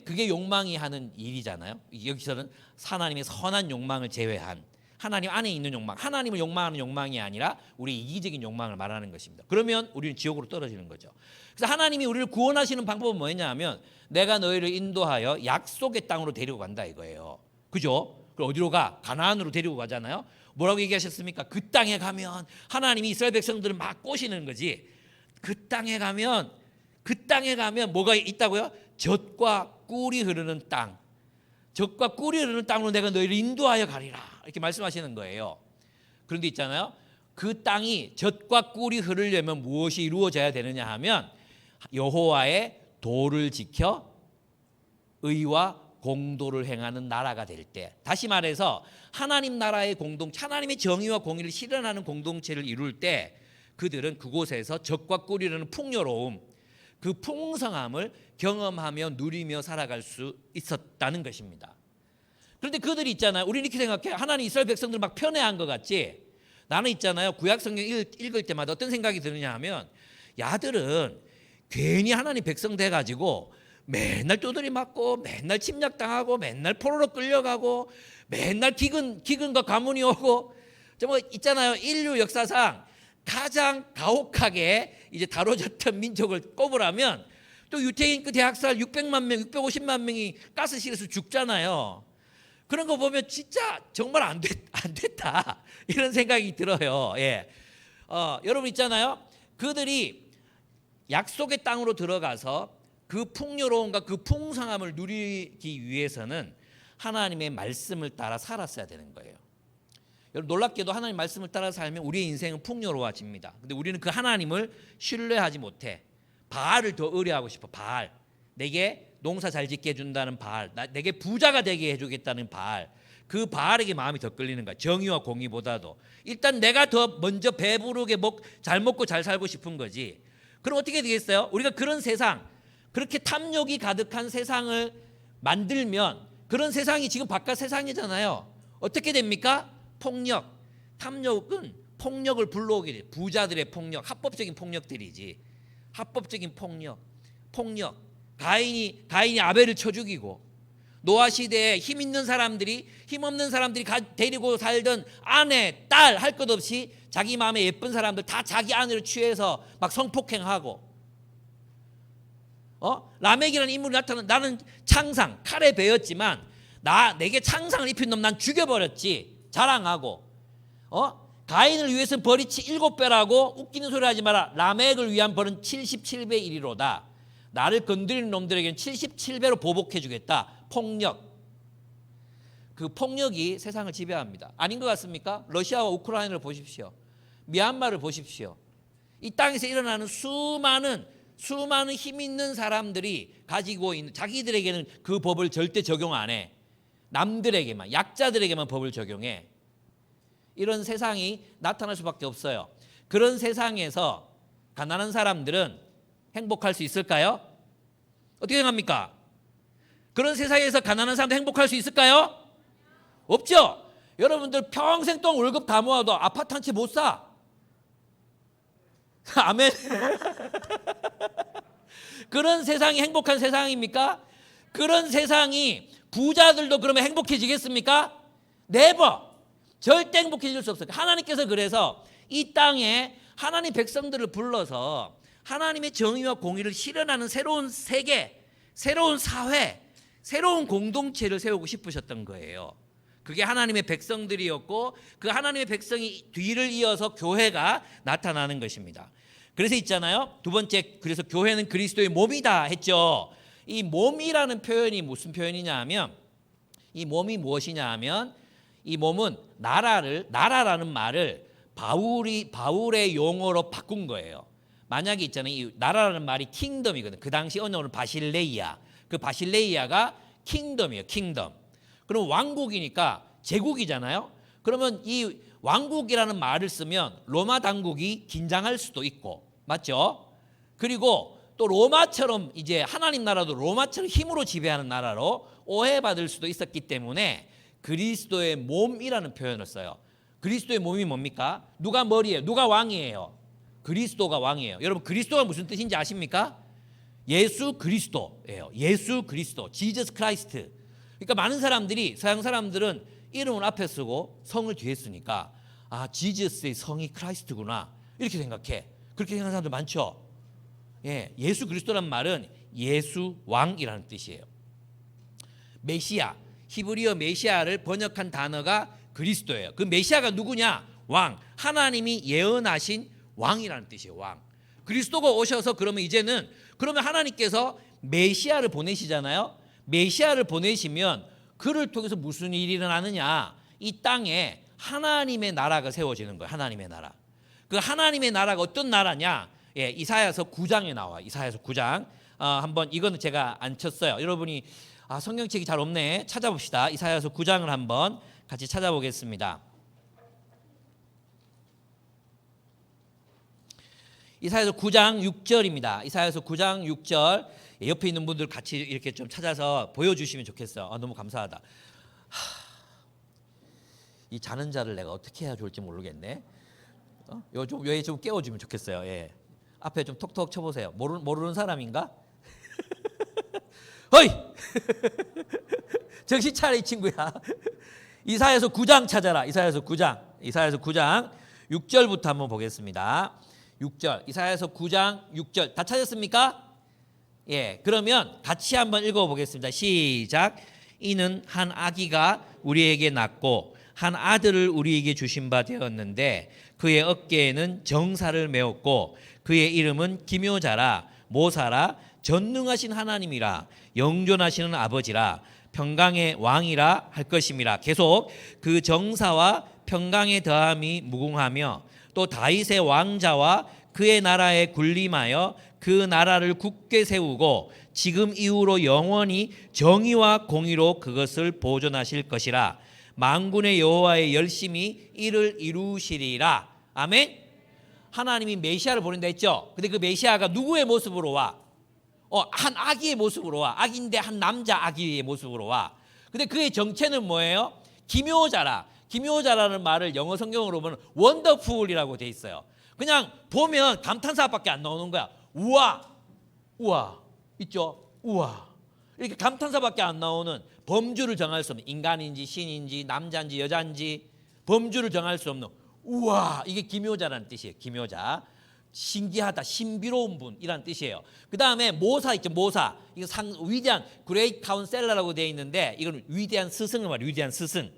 Speaker 1: 그게 욕망이 하는 일이잖아요. 여기서는 하나님의 선한 욕망을 제외한 하나님 안에 있는 욕망, 하나님을 욕망하는 욕망이 아니라 우리 이기적인 욕망을 말하는 것입니다. 그러면 우리는 지옥으로 떨어지는 거죠. 그래서 하나님이 우리를 구원하시는 방법은 뭐냐 하면 내가 너희를 인도하여 약속의 땅으로 데리고 간다 이거예요. 그죠? 그럼 어디로 가? 가나안으로 데리고 가잖아요. 뭐라고 얘기하셨습니까? 그 땅에 가면 하나님이 이스라엘 백성들을 막 꼬시는 거지. 그 땅에 가면 뭐가 있다고요? 젖과 꿀이 흐르는 땅. 젖과 꿀이 흐르는 땅으로 내가 너희를 인도하여 가리라. 이렇게 말씀하시는 거예요. 그런데 있잖아요. 그 땅이 젖과 꿀이 흐르려면 무엇이 이루어져야 되느냐 하면 여호와의 도를 지켜 의와 공도를 행하는 나라가 될 때, 다시 말해서 하나님 나라의 공동체, 하나님의 정의와 공의를 실현하는 공동체를 이룰 때 그들은 그곳에서 젖과 꿀이 흐르는 풍요로움, 그 풍성함을 경험하며 누리며 살아갈 수 있었다는 것입니다. 그런데 그들이 있잖아요. 우리는 이렇게 생각해. 하나님 이스라엘 백성들 막 편애한 것 같지. 나는 있잖아요. 구약 성경 읽을 때마다 어떤 생각이 드느냐 하면 야들은 괜히 하나님 백성 돼가지고 맨날 두드리 맞고 맨날 침략당하고 맨날 포로로 끌려가고 맨날 기근과 가뭄이 오고 뭐 있잖아요. 인류 역사상 가장 가혹하게 이제 다뤄졌던 민족을 꼽으라면 또 유태인 그 대학살 600만 명, 650만 명이 가스실에서 죽잖아요. 그런 거 보면 진짜 정말 안 됐다 이런 생각이 들어요. 예. 여러분 있잖아요. 그들이 약속의 땅으로 들어가서 그 풍요로움과 그 풍성함을 누리기 위해서는 하나님의 말씀을 따라 살았어야 되는 거예요. 여러분 놀랍게도 하나님 말씀을 따라 살면 우리의 인생은 풍요로워집니다. 근데 우리는 그 하나님을 신뢰하지 못해. 바알을 더 의뢰하고 싶어. 바알. 내게 농사 잘 짓게 해준다는 바알. 내게 부자가 되게 해주겠다는 바알. 그 바알에게 마음이 더 끌리는 거야. 정의와 공의보다도. 일단 내가 더 먼저 배부르게 잘 먹고 잘 살고 싶은 거지. 그럼 어떻게 되겠어요? 우리가 그런 세상, 그렇게 탐욕이 가득한 세상을 만들면 그런 세상이 지금 바깥 세상이잖아요. 어떻게 됩니까? 폭력. 탐욕은 폭력을 불러오게 돼. 부자들의 폭력, 합법적인 폭력들이지. 합법적인 폭력. 가인이 아벨을 쳐 죽이고 노아 시대에 힘 있는 사람들이 힘 없는 사람들이 데리고 살던 아내, 딸 할 것 없이 자기 마음에 예쁜 사람들 다 자기 아내를 취해서 막 성폭행하고 라멕이라는 인물이 나타나 나는 창상 칼에 베었지만 내게 창상을 입힌 놈 난 죽여버렸지 자랑하고 가인을 위해서는 벌이 7배라고 웃기는 소리 하지 마라. 라멕을 위한 벌은 77배 1이로다. 나를 건드리는 놈들에게는 77배로 보복해 주겠다. 폭력. 그 폭력이 세상을 지배합니다. 아닌 것 같습니까? 러시아와 우크라이나를 보십시오. 미얀마를 보십시오. 이 땅에서 일어나는 수많은 힘 있는 사람들이 가지고 있는 자기들에게는 그 법을 절대 적용 안 해. 남들에게만, 약자들에게만 법을 적용해. 이런 세상이 나타날 수밖에 없어요. 그런 세상에서 가난한 사람들은 행복할 수 있을까요? 어떻게 생각합니까? 그런 세상에서 가난한 사람도 행복할 수 있을까요? 없죠. 여러분들 평생 동안 월급 다 모아도 아파트 한 채 못 사. 아멘. 그런 세상이 행복한 세상입니까? 그런 세상이 부자들도 그러면 행복해지겠습니까? 네버. 절대 행복해질 수 없어요. 하나님께서 그래서 이 땅에 하나님 백성들을 불러서 하나님의 정의와 공의를 실현하는 새로운 세계, 새로운 사회, 새로운 공동체를 세우고 싶으셨던 거예요. 그게 하나님의 백성들이었고 그 하나님의 백성이 뒤를 이어서 교회가 나타나는 것입니다. 그래서 있잖아요. 두 번째, 그래서 교회는 그리스도의 몸이다 했죠. 이 몸이라는 표현이 무슨 표현이냐 하면 이 몸이 무엇이냐 하면 이 몸은 나라라는 말을 바울의 용어로 바꾼 거예요. 만약에 있잖아요. 이 나라라는 말이 킹덤이거든. 그 당시 언어는 바실레이아. 그 바실레이아가 킹덤이에요. 킹덤. 그럼 왕국이니까 제국이잖아요. 그러면 이 왕국이라는 말을 쓰면 로마 당국이 긴장할 수도 있고, 맞죠? 그리고 또 로마처럼 이제 하나님 나라도 로마처럼 힘으로 지배하는 나라로 오해받을 수도 있었기 때문에 그리스도의 몸이라는 표현을 써요. 그리스도의 몸이 뭡니까? 누가 머리예요? 누가 왕이에요? 그리스도가 왕이에요. 여러분 그리스도가 무슨 뜻인지 아십니까? 예수 그리스도예요. 예수 그리스도, 지저스 크라이스트. 그러니까 많은 사람들이 서양 사람들은 이름을 앞에 쓰고 성을 뒤에 쓰니까 아, 지저스의 성이 크라이스트구나 이렇게 생각해. 그렇게 생각하는 사람들 많죠. 예, 예수 그리스도란 말은 예수 왕이라는 뜻이에요. 메시아, 히브리어 메시아를 번역한 단어가 그리스도예요. 그 메시아가 누구냐? 왕, 하나님이 예언하신 왕이라는 뜻이에요. 왕. 그리스도가 오셔서 그러면 이제는 그러면 하나님께서 메시아를 보내시잖아요. 메시아를 보내시면 그를 통해서 무슨 일이 일어나느냐? 이 땅에 하나님의 나라가 세워지는 거예요. 하나님의 나라. 그 하나님의 나라가 어떤 나라냐? 예, 이사야서 9장에 나와. 이사야서 9장. 한번 이거는 제가 안 쳤어요. 여러분이 성경책이 잘 없네. 찾아봅시다. 이사야서 9장을 한번 같이 찾아보겠습니다. 이사야서 9장 6절입니다. 이사야서 9장 6절. 옆에 있는 분들 같이 이렇게 좀 찾아서 보여주시면 좋겠어요. 너무 감사하다. 이 자는 자를 내가 어떻게 해야 좋을지 모르겠네. 여기 좀 깨워주면 좋겠어요. 예. 앞에 좀 톡톡 쳐보세요. 모르는 사람인가? 허이! 정신 차려 이 친구야. 이사야서 9장 찾아라. 이사야서 9장. 이사야서 9장 6절부터 한번 보겠습니다. 6절. 이사야서 9장 6절. 다 찾았습니까? 예. 그러면 같이 한번 읽어보겠습니다. 시작. 이는 한 아기가 우리에게 낳고 한 아들을 우리에게 주신 바 되었는데 그의 어깨에는 정사를 메었고 그의 이름은 기묘자라 모사라 전능하신 하나님이라 영존하시는 아버지라 평강의 왕이라 할 것임이라. 계속 그 정사와 평강의 더함이 무궁하며 또 다윗의 왕자와 그의 나라에 군림하여 그 나라를 굳게 세우고 지금 이후로 영원히 정의와 공의로 그것을 보존하실 것이라. 만군의 여호와의 열심히 이를 이루시리라. 아멘. 하나님이 메시아를 보낸다 했죠. 근데 그 메시아가 누구의 모습으로 와? 한 아기의 모습으로 와. 아기인데 한 남자 아기의 모습으로 와. 근데 그의 정체는 뭐예요? 기묘자라. 기묘자라는 말을 영어 성경으로 보면 원더풀이라고 돼 있어요. 그냥 보면 감탄사밖에 안 나오는 거야. 우와, 우와, 있죠? 우와. 이렇게 감탄사밖에 안 나오는, 범주를 정할 수 없는, 인간인지 신인지 남자인지 여자인지 범주를 정할 수 없는 우와, 이게 기묘자라는 뜻이에요. 기묘자. 신기하다, 신비로운 분이라는 뜻이에요. 그 다음에 모사 있죠. 모사. 이거 위대한 그레이트 카운셀러라고 되어 있는데 이건 위대한 스승을 말이에요. 위대한 스승.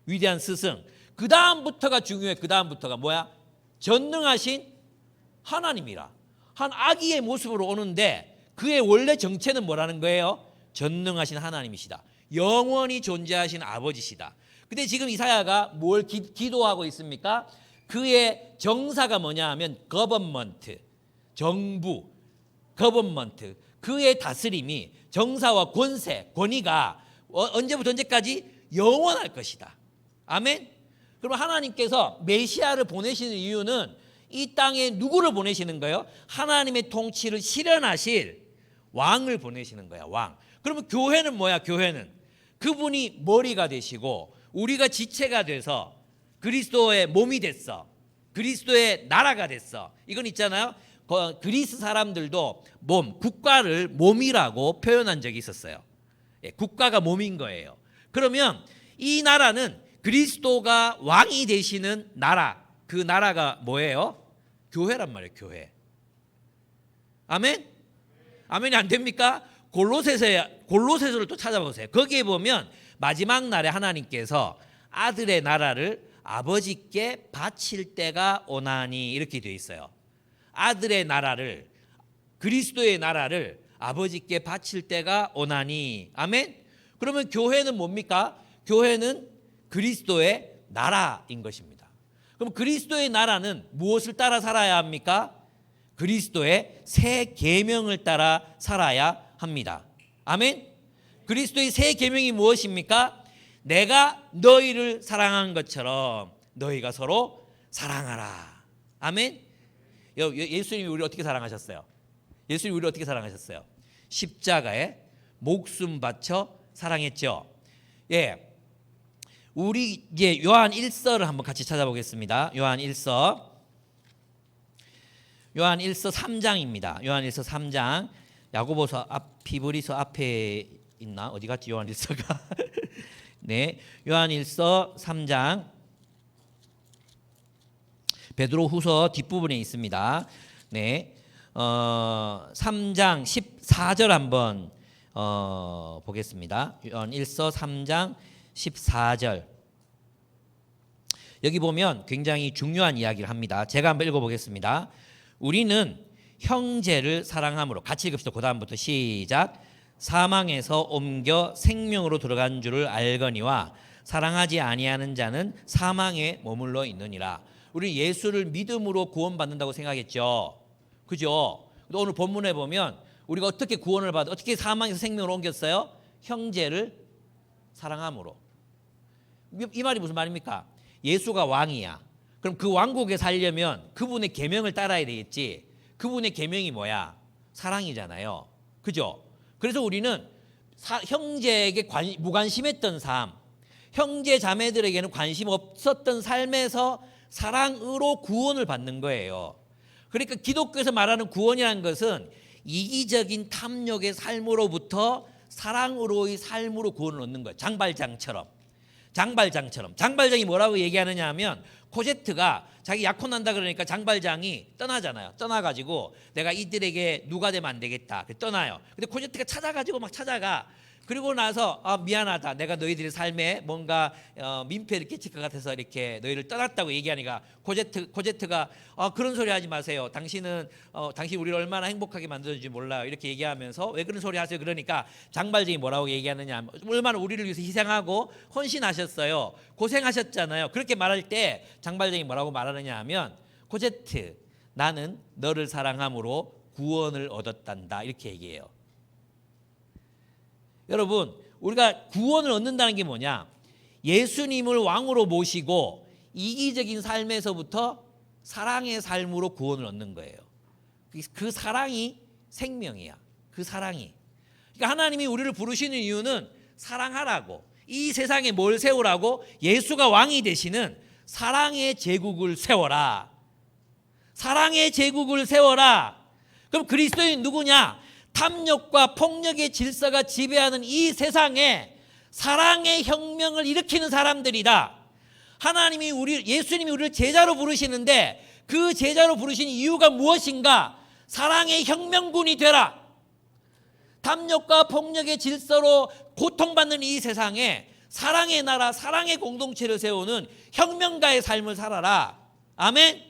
Speaker 1: 위대한 스승. 그 다음부터가 중요해. 그 다음부터가 뭐야? 전능하신 하나님이라. 한 아기의 모습으로 오는데 그의 원래 정체는 뭐라는 거예요? 전능하신 하나님이시다. 영원히 존재하신 아버지시다. 근데 지금 이사야가 뭘 기도하고 있습니까? 그의 정사가 뭐냐 하면 거버먼트, 정부, 거버먼트. 그의 다스림이, 정사와 권세, 권위가 언제부터 언제까지 영원할 것이다. 아멘. 그럼 하나님께서 메시아를 보내시는 이유는 이 땅에 누구를 보내시는 거예요? 하나님의 통치를 실현하실 왕을 보내시는 거야. 왕. 그러면 교회는 뭐야? 교회는 그분이 머리가 되시고 우리가 지체가 돼서 그리스도의 몸이 됐어. 그리스도의 나라가 됐어. 이건 있잖아요. 그리스 사람들도 국가를 몸이라고 표현한 적이 있었어요. 예, 국가가 몸인 거예요. 그러면 이 나라는 그리스도가 왕이 되시는 나라, 그 나라가 뭐예요? 교회란 말이에요. 교회. 아멘? 아멘이 안 됩니까? 골로새서를 또 찾아보세요. 거기에 보면 마지막 날에 하나님께서 아들의 나라를 아버지께 바칠 때가 오나니 이렇게 되어 있어요. 아들의 나라를, 그리스도의 나라를 아버지께 바칠 때가 오나니. 아멘? 그러면 교회는 뭡니까? 교회는 그리스도의 나라인 것입니다. 그럼 그리스도의 나라는 무엇을 따라 살아야 합니까? 그리스도의 새 계명을 따라 살아야 합니다. 아멘? 그리스도의 새 계명이 무엇입니까? 내가 너희를 사랑한 것처럼 너희가 서로 사랑하라. 아멘? 예수님이 우리를 어떻게 사랑하셨어요? 예수님이 우리를 어떻게 사랑하셨어요? 십자가에 목숨 바쳐 사랑했죠. 예. 우리 이제 요한 1서를 한번 같이 찾아보겠습니다. 요한 1서. 요한 1서 3장입니다. 요한 1서 3장. 야고보서 히브리서 앞에 있나? 어디 갔지? 요한 1서가. 네, 요한일서 3장 베드로후서 뒷부분에 있습니다. 네, 3장 14절 한번 보겠습니다. 요한일서 3장 14절. 여기 보면 굉장히 중요한 이야기를 합니다. 제가 한번 읽어보겠습니다. 우리는 형제를 사랑함으로, 같이 읽읍시다. 그 다음부터 시작. 사망에서 옮겨 생명으로 들어간 줄을 알거니와 사랑하지 아니하는 자는 사망에 머물러 있느니라. 우리 예수를 믿음으로 구원받는다고 생각했죠. 그죠? 오늘 본문에 보면 우리가 어떻게 구원을 받아, 어떻게 사망에서 생명으로 옮겼어요? 형제를 사랑함으로. 이 말이 무슨 말입니까? 예수가 왕이야. 그럼 그 왕국에 살려면 그분의 계명을 따라야 되겠지. 그분의 계명이 뭐야? 사랑이잖아요. 그죠? 그래서 우리는 형제에게 무관심했던 삶, 형제 자매들에게는 관심 없었던 삶에서 사랑으로 구원을 받는 거예요. 그러니까 기독교에서 말하는 구원이라는 것은 이기적인 탐욕의 삶으로부터 사랑으로의 삶으로 구원을 얻는 거예요. 장발장처럼. 장발장이 뭐라고 얘기하느냐 하면, 코제트가 자기 약혼한다 그러니까 장발장이 떠나잖아요. 떠나가지고 내가 이들에게 누가 되면 안 되겠다. 떠나요. 근데 코제트가 찾아가지고 막 찾아가. 그리고 나서 미안하다. 내가 너희들의 삶에 뭔가 민폐를 끼칠 것 같아서 이렇게 너희를 떠났다고 얘기하니까 코제트가 그런 소리 하지 마세요. 당신 우리를 얼마나 행복하게 만들어줄지 몰라요. 이렇게 얘기하면서 왜 그런 소리 하세요? 그러니까 장발쟁이 뭐라고 얘기하느냐, 얼마나 우리를 위해서 희생하고 헌신하셨어요. 고생하셨잖아요. 그렇게 말할 때 장발쟁이 뭐라고 말하느냐 하면, 코제트, 나는 너를 사랑함으로 구원을 얻었단다. 이렇게 얘기해요. 여러분, 우리가 구원을 얻는다는 게 뭐냐? 예수님을 왕으로 모시고 이기적인 삶에서부터 사랑의 삶으로 구원을 얻는 거예요. 그 사랑이 생명이야. 그 사랑이. 그러니까 하나님이 우리를 부르시는 이유는 사랑하라고, 이 세상에 뭘 세우라고? 예수가 왕이 되시는 사랑의 제국을 세워라. 사랑의 제국을 세워라. 그럼 그리스도인 누구냐? 탐욕과 폭력의 질서가 지배하는 이 세상에 사랑의 혁명을 일으키는 사람들이다. 예수님이 우리를 제자로 부르시는데, 그 제자로 부르신 이유가 무엇인가? 사랑의 혁명군이 되라. 탐욕과 폭력의 질서로 고통받는 이 세상에 사랑의 나라, 사랑의 공동체를 세우는 혁명가의 삶을 살아라. 아멘.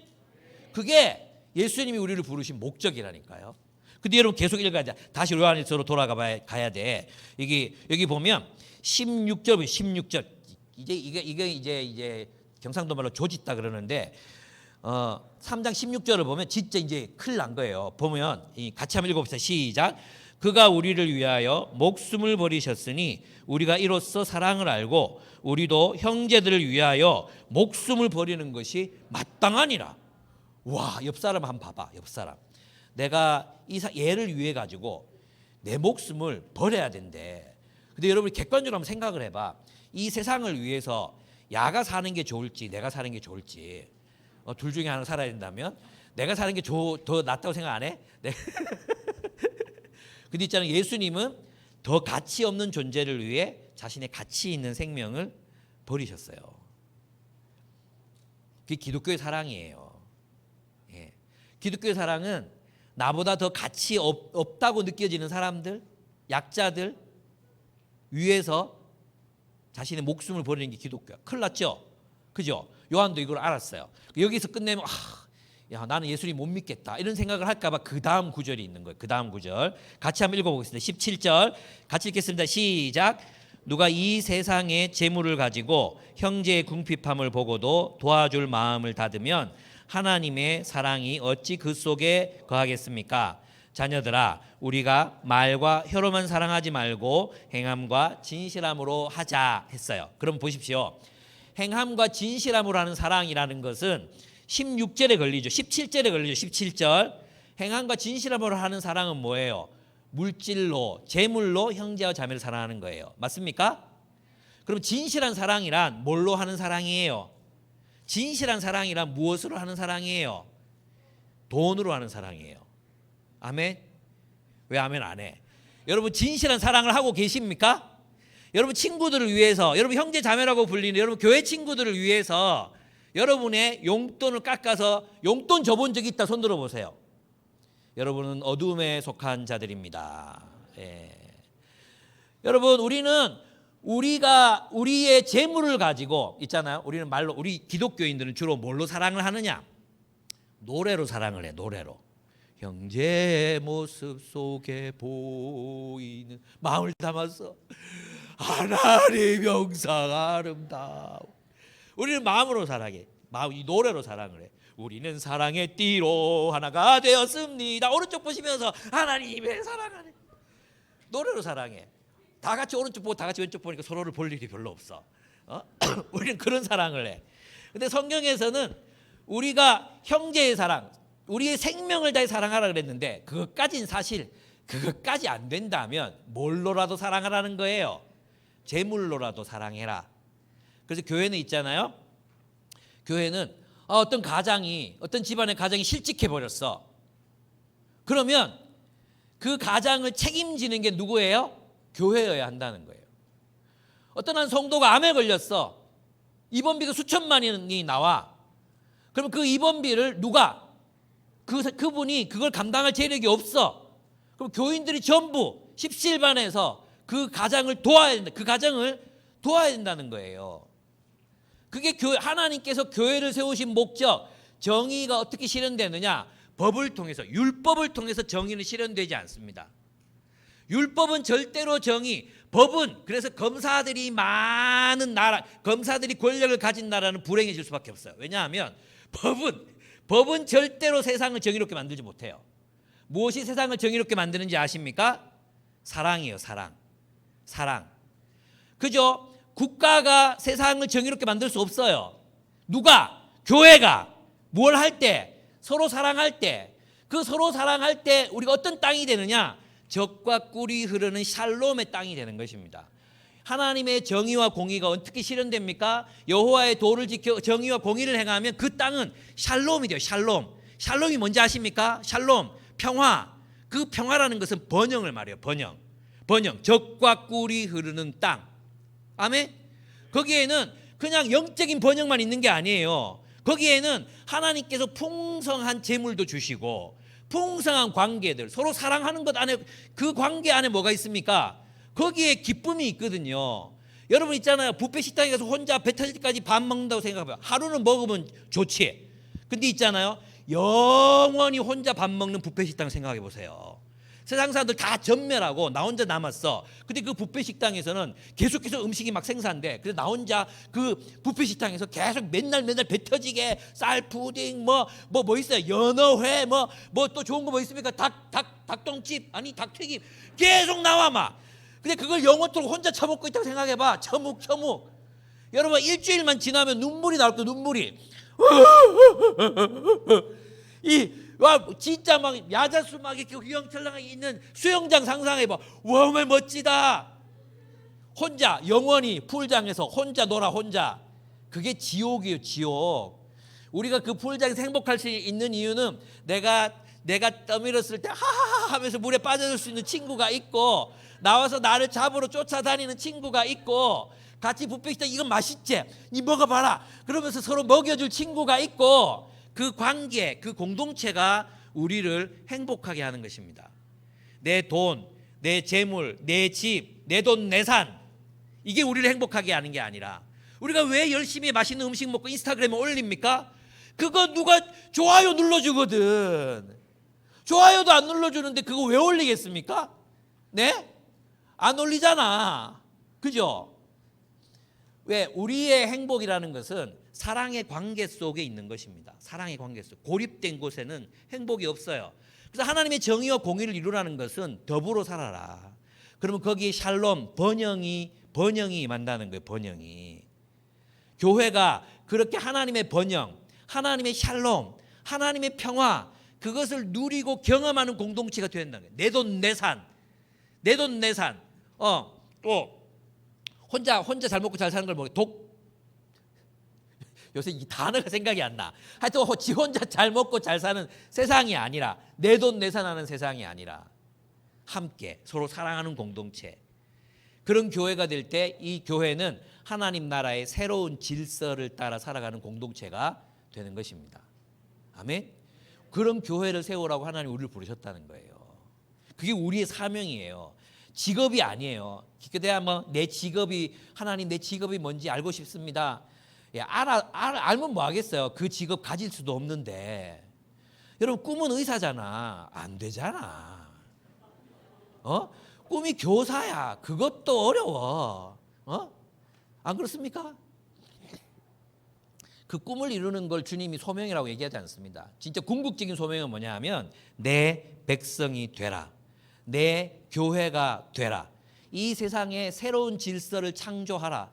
Speaker 1: 그게 예수님이 우리를 부르신 목적이라니까요. 근데 여러분 계속 읽어야 돼. 다시 요한일서로 돌아가야 돼. 여기 보면 16절. 이게 이제 경상도 말로 조짓다 그러는데, 3장 16절을 보면 진짜 이제 큰일 난 거예요. 보면 같이 한번 읽어봅시다. 시작. 그가 우리를 위하여 목숨을 버리셨으니 우리가 이로써 사랑을 알고 우리도 형제들을 위하여 목숨을 버리는 것이 마땅하니라. 와, 옆 사람 한번 봐봐. 옆 사람. 내가 얘를 위해 가지고 내 목숨을 버려야 된대. 근데 여러분이 객관적으로 한번 생각을 해봐. 이 세상을 위해서 야가 사는 게 좋을지 내가 사는 게 좋을지, 둘 중에 하나 살아야 된다면 내가 사는 게 더 낫다고 생각 안 해? 네. 근데 있잖아요, 예수님은 더 가치 없는 존재를 위해 자신의 가치 있는 생명을 버리셨어요. 그게 기독교의 사랑이에요. 예. 기독교의 사랑은 나보다 더 가치 없다고 느껴지는 사람들, 약자들 위해서 자신의 목숨을 버리는 게 기독교야. 큰일 났죠? 그죠? 요한도 이걸 알았어요. 여기서 끝내면 야, 나는 예수님 못 믿겠다 이런 생각을 할까 봐 그 다음 구절이 있는 거예요. 그 다음 구절 같이 한번 읽어보겠습니다. 17절 같이 읽겠습니다. 시작. 누가 이 세상의 재물을 가지고 형제의 궁핍함을 보고도 도와줄 마음을 닫으면 하나님의 사랑이 어찌 그 속에 거하겠습니까? 자녀들아, 우리가 말과 혀로만 사랑하지 말고 행함과 진실함으로 하자 했어요. 그럼 보십시오. 행함과 진실함으로 하는 사랑이라는 것은 16절에 걸리죠. 17절에 걸리죠. 17절. 행함과 진실함으로 하는 사랑은 뭐예요? 물질로, 재물로 형제와 자매를 사랑하는 거예요. 맞습니까? 그럼 진실한 사랑이란 뭘로 하는 사랑이에요? 진실한 사랑이란 무엇으로 하는 사랑이에요? 돈으로 하는 사랑이에요. 아멘? 왜 아멘 안 해? 여러분 진실한 사랑을 하고 계십니까? 여러분 친구들을 위해서, 여러분 형제 자매라고 불리는 여러분 교회 친구들을 위해서 여러분의 용돈을 깎아서 용돈 줘본 적이 있다? 손 들어보세요. 여러분은 어둠에 속한 자들입니다. 예. 여러분 우리는 우리의 재물을 가지고 있잖아요. 우리는 말로, 우리 기독교인들은 주로 뭘로 사랑을 하느냐? 노래로 사랑을 해. 노래로. 형제의 모습 속에 보이는 마음을 담아서 하나님 영상 아름다워. 우리는 마음으로 사랑해. 이 노래로 사랑을 해. 우리는 사랑의 띠로 하나가 되었습니다. 오른쪽 보시면서 하나님의 사랑하네. 노래로 사랑해. 다 같이 오른쪽 보고 다 같이 왼쪽 보니까 서로를 볼 일이 별로 없어. 우리는 그런 사랑을 해. 근데 성경에서는 우리가 형제의 사랑, 우리의 생명을 다해 사랑하라 그랬는데 그것까지는 사실 그것까지 안 된다면 뭘로라도 사랑하라는 거예요. 재물로라도 사랑해라. 그래서 교회는 있잖아요. 교회는 어떤 집안의 가정이 실직해 버렸어. 그러면 그 가장을 책임지는 게 누구예요? 교회여야 한다는 거예요. 어떤 한 성도가 암에 걸렸어. 입원비가 수천만 원이 나와. 그럼 그 입원비를 누가? 그분이 그걸 감당할 재력이 없어. 그럼 교인들이 전부 십시일반해서 그 가장을 도와야 된다. 그 가정을 도와야 된다는 거예요. 그게 하나님께서 교회를 세우신 목적. 정의가 어떻게 실현되느냐? 법을 통해서, 율법을 통해서 정의는 실현되지 않습니다. 율법은 절대로 정의, 법은 그래서 검사들이 많은 나라, 검사들이 권력을 가진 나라는 불행해질 수밖에 없어요. 왜냐하면 법은 절대로 세상을 정의롭게 만들지 못해요. 무엇이 세상을 정의롭게 만드는지 아십니까? 사랑이에요. 사랑. 그죠? 국가가 세상을 정의롭게 만들 수 없어요. 누가? 교회가 뭘 할 때? 서로 사랑할 때. 그 서로 사랑할 때 우리가 어떤 땅이 되느냐? 적과 꿀이 흐르는 샬롬의 땅이 되는 것입니다. 하나님의 정의와 공의가 어떻게 실현됩니까? 여호와의 도를 지켜 정의와 공의를 행하면 그 땅은 샬롬이 돼요. 샬롬이 뭔지 아십니까? 샬롬, 평화. 그 평화라는 것은 번영을 말해요. 번영. 적과 꿀이 흐르는 땅. 아멘? 거기에는 그냥 영적인 번영만 있는 게 아니에요. 거기에는 하나님께서 풍성한 재물도 주시고 풍성한 관계들, 서로 사랑하는 것 안에, 그 관계 안에 뭐가 있습니까? 거기에 기쁨이 있거든요. 여러분 있잖아요. 뷔페 식당에 가서 혼자 배 터질 때까지 밥 먹는다고 생각해봐요. 하루는 먹으면 좋지. 근데 있잖아요. 영원히 혼자 밥 먹는 뷔페 식당 생각해 보세요. 세상 사람들 다 전멸하고 나 혼자 남았어. 근데 그 뷔페 식당에서는 계속해서 음식이 막 생산돼. 그래서 나 혼자 그 뷔페 식당에서 계속 맨날 배 터지게 쌀 푸딩 뭐 있어요. 연어회 뭐 또 좋은 거 뭐 있습니까? 닭똥집 아니 닭튀김 계속 나와 막. 근데 그걸 영원토록 혼자 처먹고 있다고 생각해봐. 처묵. 여러분 일주일만 지나면 눈물이 나올 거야. 눈물이. 진짜 막 야자수 막 이렇게 휘황찬란하게 있는 수영장 상상해봐. 와 정말 멋지다. 혼자 영원히 풀장에서 혼자 놀아. 혼자. 그게 지옥이에요. 지옥. 우리가 그 풀장에서 행복할 수 있는 이유는 내가 떠밀었을 때 하하하 하면서 물에 빠져들 수 있는 친구가 있고, 나와서 나를 잡으러 쫓아다니는 친구가 있고, 같이 뷔페 식당 이건 맛있지? 니 먹어봐라. 그러면서 서로 먹여줄 친구가 있고, 그 관계, 그 공동체가 우리를 행복하게 하는 것입니다. 내 돈, 내 재물, 내 집, 내 돈, 내 산, 이게 우리를 행복하게 하는 게 아니라, 우리가 왜 열심히 맛있는 음식 먹고 인스타그램에 올립니까? 그거 누가 좋아요 눌러주거든. 좋아요도 안 눌러주는데 그거 왜 올리겠습니까? 네? 안 올리잖아. 그죠? 왜? 우리의 행복이라는 것은 사랑의 관계 속에 있는 것입니다. 사랑의 관계 속. 고립된 곳에는 행복이 없어요. 그래서 하나님의 정의와 공의를 이루라는 것은 더불어 살아라. 그러면 거기에 샬롬, 번영이 임한다는 거예요. 번영이. 교회가 그렇게 하나님의 번영, 하나님의 샬롬, 하나님의 평화, 그것을 누리고 경험하는 공동체가 되야 된다는 거예요. 내 돈, 내 산. 또 혼자 잘 먹고 잘 사는 걸 요새 이 단어가 생각이 안 나. 하여튼 지 혼자 잘 먹고 잘 사는 세상이 아니라, 내 돈 내 산 하는 세상이 아니라 함께 서로 사랑하는 공동체. 그런 교회가 될 때 이 교회는 하나님 나라의 새로운 질서를 따라 살아가는 공동체가 되는 것입니다. 아멘. 그런 교회를 세우라고 하나님 우리를 부르셨다는 거예요. 그게 우리의 사명이에요. 직업이 아니에요. 기껏해야 뭐 내 직업이 하나님 내 직업이 뭔지 알고 싶습니다. 예, 알면 뭐 하겠어요. 그 직업 가질 수도 없는데. 여러분 꿈은 의사잖아. 안 되잖아. 꿈이 교사야. 그것도 어려워. 안 그렇습니까? 그 꿈을 이루는 걸 주님이 소명이라고 얘기하지 않습니다. 진짜 궁극적인 소명은 뭐냐 하면 내 백성이 되라. 내 교회가 되라. 이 세상에 새로운 질서를 창조하라.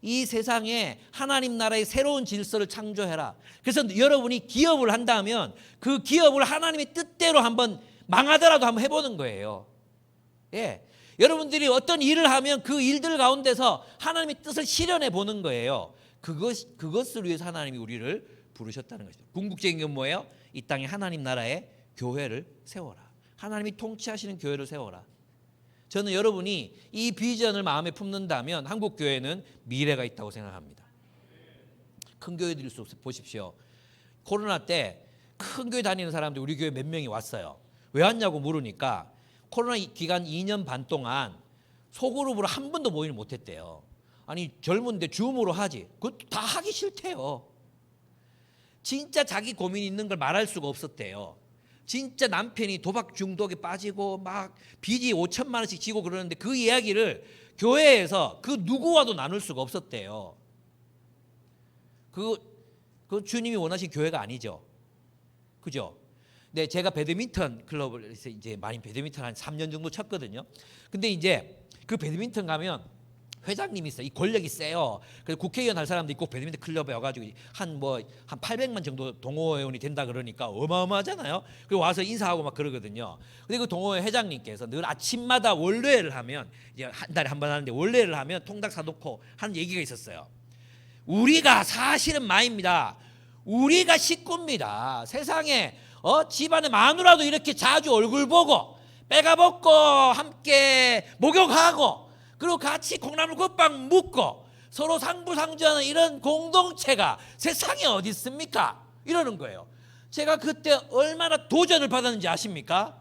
Speaker 1: 이 세상에 하나님 나라의 새로운 질서를 창조해라. 그래서 여러분이 기업을 한다면 그 기업을 하나님의 뜻대로 한번 망하더라도 한번 해보는 거예요. 예. 여러분들이 어떤 일을 하면 그 일들 가운데서 하나님의 뜻을 실현해 보는 거예요. 그것을 위해서 하나님이 우리를 부르셨다는 것이죠. 궁극적인 건 뭐예요? 이 땅에 하나님 나라의 교회를 세워라. 하나님이 통치하시는 교회를 세워라. 저는 여러분이 이 비전을 마음에 품는다면 한국 교회는 미래가 있다고 생각합니다. 큰 교회들 보십시오. 코로나 때 큰 교회 다니는 사람들 우리 교회 몇 명이 왔어요. 왜 왔냐고 물으니까 코로나 기간 2년 반 동안 소그룹으로 한 번도 모임을 못했대요. 아니 젊은데 줌으로 하지. 그것도 다 하기 싫대요. 진짜 자기 고민 있는 걸 말할 수가 없었대요. 진짜 남편이 도박 중독에 빠지고 막 빚이 5천만 원씩 지고 그러는데 그 이야기를 교회에서 그 누구와도 나눌 수가 없었대요. 그 주님이 원하신 교회가 아니죠. 그죠? 네, 제가 배드민턴 클럽을 이제 많이 배드민턴 한 3년 정도 쳤거든요. 근데 이제 그 배드민턴 가면 회장님이 있어요. 이 권력이 세요. 그래서 국회의원 할 사람도 있고 배드민턴 클럽에 와가지고 한 800만 정도 동호회원이 된다 그러니까 어마어마하잖아요. 그리고 와서 인사하고 막 그러거든요. 근데 그 동호회 회장님께서 늘 아침마다 원래를 하면 이제 한 달에 한 번 하는데 원래를 하면 통닭 사놓고 하는 얘기가 있었어요. 우리가 사실은 마입니다. 우리가 식구입니다. 세상에 집안에 마누라도 이렇게 자주 얼굴 보고 빼가 먹고 함께 목욕하고 그리고 같이 콩나물 국밥 묵고 서로 상부상조하는 이런 공동체가 세상에 어디 있습니까? 이러는 거예요. 제가 그때 얼마나 도전을 받았는지 아십니까?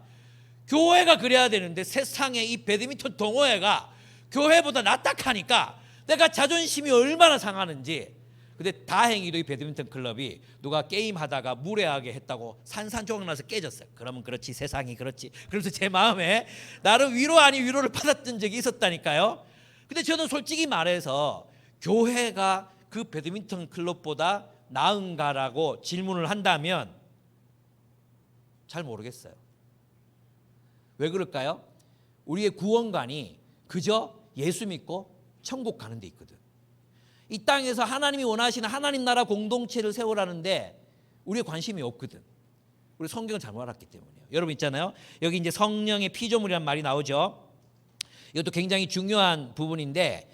Speaker 1: 교회가 그래야 되는데 세상에 이 배드민턴 동호회가 교회보다 낫다 하니까 내가 자존심이 얼마나 상하는지. 근데 다행히도 이 배드민턴 클럽이 누가 게임하다가 무례하게 했다고 산산조각 나서 깨졌어요. 그러면 그렇지 세상이 그렇지. 그래서 제 마음에 나름 위로 아닌 위로를 받았던 적이 있었다니까요. 근데 저는 솔직히 말해서 교회가 그 배드민턴 클럽보다 나은가라고 질문을 한다면 잘 모르겠어요. 왜 그럴까요? 우리의 구원관이 그저 예수 믿고 천국 가는 데 있거든. 이 땅에서 하나님이 원하시는 하나님 나라 공동체를 세우라는데 우리의 관심이 없거든. 우리 성경을 잘못 알았기 때문이에요. 여러분 있잖아요. 여기 이제 성령의 피조물이라는 말이 나오죠. 이것도 굉장히 중요한 부분인데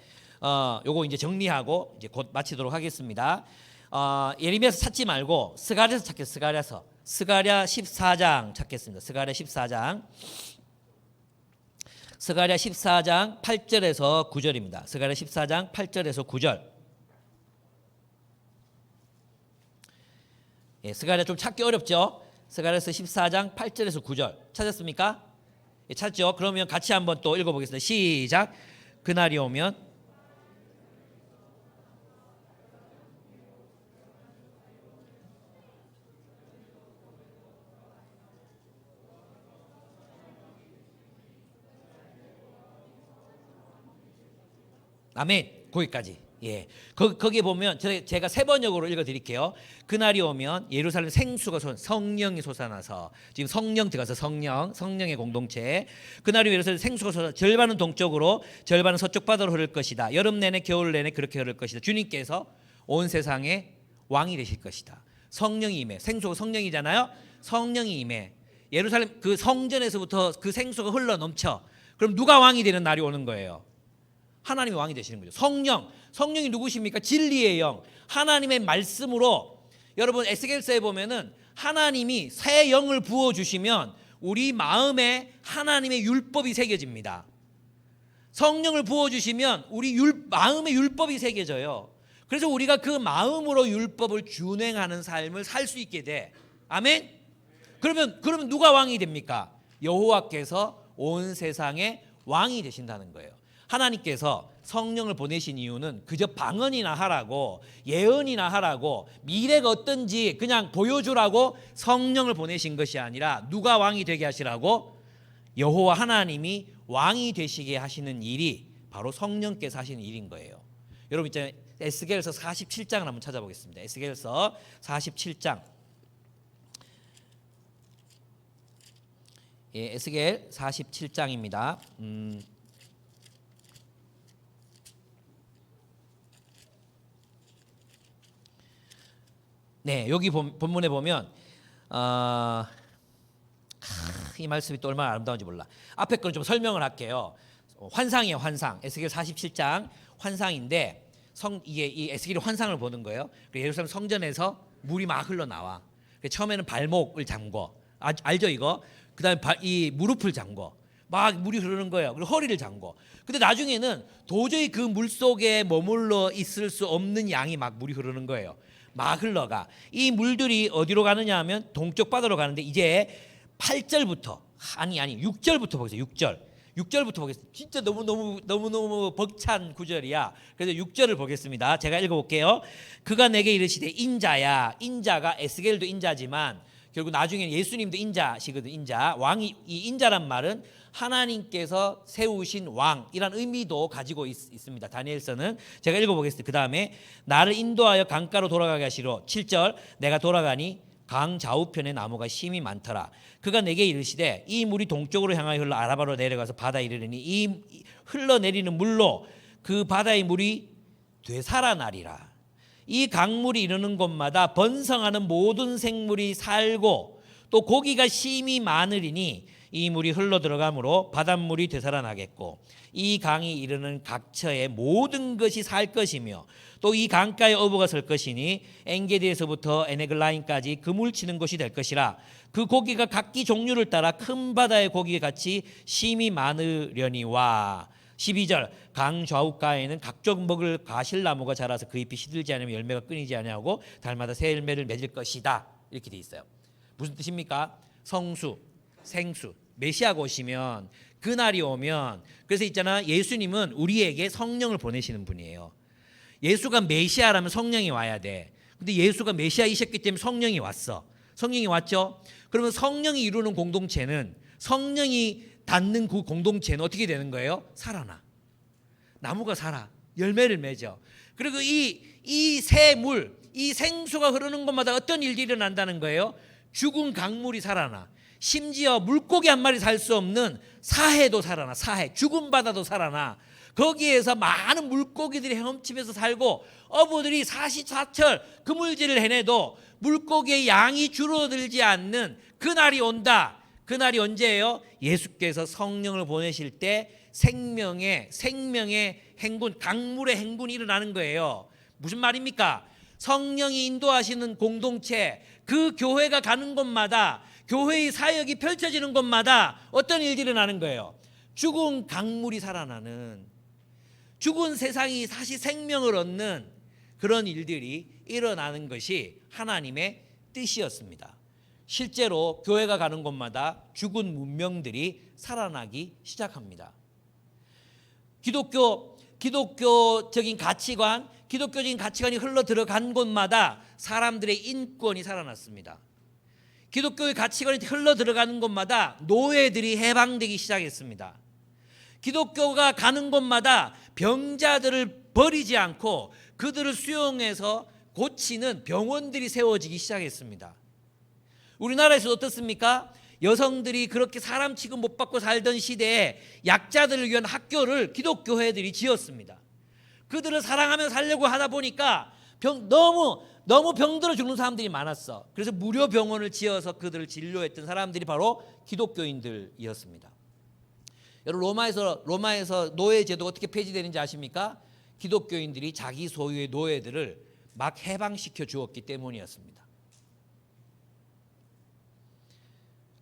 Speaker 1: 요거 이제 정리하고 이제 곧 마치도록 하겠습니다. 예레미야서 찾지 말고 스가랴서 찾겠습니다. 스가랴 14장 찾겠습니다. 스가랴 14장. 스가랴 14장 8절에서 9절입니다. 스가랴 14장 8절에서 9절. 예, 스가랴 좀 찾기 어렵죠? 스가랴서 14장 8절에서 9절. 찾았습니까? 예, 찾죠? 그러면 같이 한번 또 읽어보겠습니다. 시작. 그날이 오면 아멘. 거기까지. 예, 거기 보면 제가 세 번역으로 읽어드릴게요. 그날이 오면 예루살렘 생수가 성령이 솟아나서 지금 성령 들어가서 성령의 공동체. 그날이 예루살렘 생수가 솟아 절반은 동쪽으로 절반은 서쪽 바다로 흐를 것이다. 여름 내내 겨울 내내 그렇게 흐를 것이다. 주님께서 온 세상의 왕이 되실 것이다. 성령이 임해. 생수가 성령이잖아요. 성령이 임해. 예루살렘 그 성전에서부터 그 생수가 흘러 넘쳐. 그럼 누가 왕이 되는 날이 오는 거예요? 하나님이 왕이 되시는 거죠. 성령이 누구십니까? 진리의 영. 하나님의 말씀으로 여러분 에스겔서에 보면은 하나님이 새 영을 부어 주시면 우리 마음에 하나님의 율법이 새겨집니다. 성령을 부어주시면 우리 마음의 율법이 새겨져요. 그래서 우리가 그 마음으로 율법을 준행하는 삶을 살 수 있게 돼. 아멘? 그러면 누가 왕이 됩니까? 여호와께서 온 세상의 왕이 되신다는 거예요. 하나님께서 성령을 보내신 이유는 그저 방언이나 하라고, 예언이나 하라고, 미래가 어떤지 그냥 보여주라고 성령을 보내신 것이 아니라 누가 왕이 되게 하시라고? 여호와 하나님이 왕이 되시게 하시는 일이 바로 성령께서 하시는 일인 거예요. 여러분 있잖아요. 에스겔서 47장을 한번 찾아보겠습니다. 에스겔서 47장. 예, 에스겔 47장입니다. 네, 여기 본문에 보면 이 말씀이 또 얼마나 아름다운지 몰라. 앞에 거는 좀 설명을 할게요. 환상이에요, 환상. 에스겔 47장 환상인데 이게 이 에스겔이 환상을 보는 거예요. 예루살렘 성전에서 물이 막 흘러나와. 처음에는 발목을 잠궈. 알죠 이거? 그다음에 이 무릎을 잠궈. 막 물이 흐르는 거예요. 그리고 허리를 잠궈. 근데 나중에는 도저히 그 물 속에 머물러 있을 수 없는 양이 막 물이 흐르는 거예요. 막 흘러가. 이 물들이 어디로 가느냐 하면 동쪽 바다로 가는데 이제 8절부터 6절부터 보겠습니다. 6절부터 보겠습니다. 진짜 너무 벅찬 구절이야. 그래서 6절을 보겠습니다. 제가 읽어볼게요. 그가 내게 이르시되 인자야. 인자가 에스겔도 인자지만 결국 나중에 예수님도 인자시거든. 인자. 왕이, 이 인자란 말은 하나님께서 세우신 왕이란 의미도 가지고 있습니다. 다니엘서는. 제가 읽어보겠습니다. 그 다음에 나를 인도하여 강가로 돌아가게 하시로. 7절 내가 돌아가니 강 좌우편에 나무가 심이 많더라. 그가 내게 이르시되 이 물이 동쪽으로 향하여 흘러 아라바로 내려가서 바다에 이르르니 이 흘러내리는 물로 그 바다의 물이 되살아나리라. 이 강물이 이르는 곳마다 번성하는 모든 생물이 살고 또 고기가 심이 많으리니 이 물이 흘러 들어가므로 바닷물이 되살아나겠고 이 강이 이르는 각처에 모든 것이 살 것이며 또 이 강가에 어부가 설 것이니 엔게디에서부터 에네글라인까지 그물 치는 곳이 될 것이라. 그 고기가 각기 종류를 따라 큰 바다의 고기에 같이 심이 많으려니와. 12절 강 좌우가에는 각종 먹을 가실나무가 자라서 그 잎이 시들지 않으면 열매가 끊이지 아니하고 달마다 새 열매를 맺을 것이다. 이렇게 돼 있어요. 무슨 뜻입니까? 성수, 생수, 메시아가 오시면, 그날이 오면, 그래서 있잖아, 예수님은 우리에게 성령을 보내시는 분이에요. 예수가 메시아라면 성령이 와야 돼. 근데 예수가 메시아이셨기 때문에 성령이 왔어. 성령이 왔죠? 그러면 성령이 이루는 공동체는, 성령이 닿는 그 공동체는 어떻게 되는 거예요? 살아나. 나무가 살아. 열매를 맺어. 그리고 이 새물, 이 생수가 흐르는 곳마다 어떤 일들이 일어난다는 거예요? 죽은 강물이 살아나. 심지어 물고기 한 마리 살 수 없는 사해도 살아나. 사해, 죽은 바다도 살아나. 거기에서 많은 물고기들이 헤엄치면서 살고 어부들이 사시사철 그물질을 해내도 물고기의 양이 줄어들지 않는 그날이 온다. 그날이 언제예요? 예수께서 성령을 보내실 때 생명의 행군, 강물의 행군이 일어나는 거예요. 무슨 말입니까? 성령이 인도하시는 공동체, 그 교회가 가는 곳마다, 교회의 사역이 펼쳐지는 곳마다 어떤 일들이 일어나는 거예요? 죽은 강물이 살아나는, 죽은 세상이 다시 생명을 얻는 그런 일들이 일어나는 것이 하나님의 뜻이었습니다. 실제로 교회가 가는 곳마다 죽은 문명들이 살아나기 시작합니다. 기독교적인 가치관이 흘러 들어간 곳마다 사람들의 인권이 살아났습니다. 기독교의 가치관이 흘러 들어가는 곳마다 노예들이 해방되기 시작했습니다. 기독교가 가는 곳마다 병자들을 버리지 않고 그들을 수용해서 고치는 병원들이 세워지기 시작했습니다. 우리나라에서 어떻습니까? 여성들이 그렇게 사람 취급 못 받고 살던 시대에 약자들을 위한 학교를 기독교회들이 지었습니다. 그들을 사랑하며 살려고 하다 보니까 너무 병들어 죽는 사람들이 많았어. 그래서 무료 병원을 지어서 그들을 진료했던 사람들이 바로 기독교인들이었습니다. 여러분, 로마에서 노예 제도가 어떻게 폐지되는지 아십니까? 기독교인들이 자기 소유의 노예들을 막 해방시켜 주었기 때문이었습니다.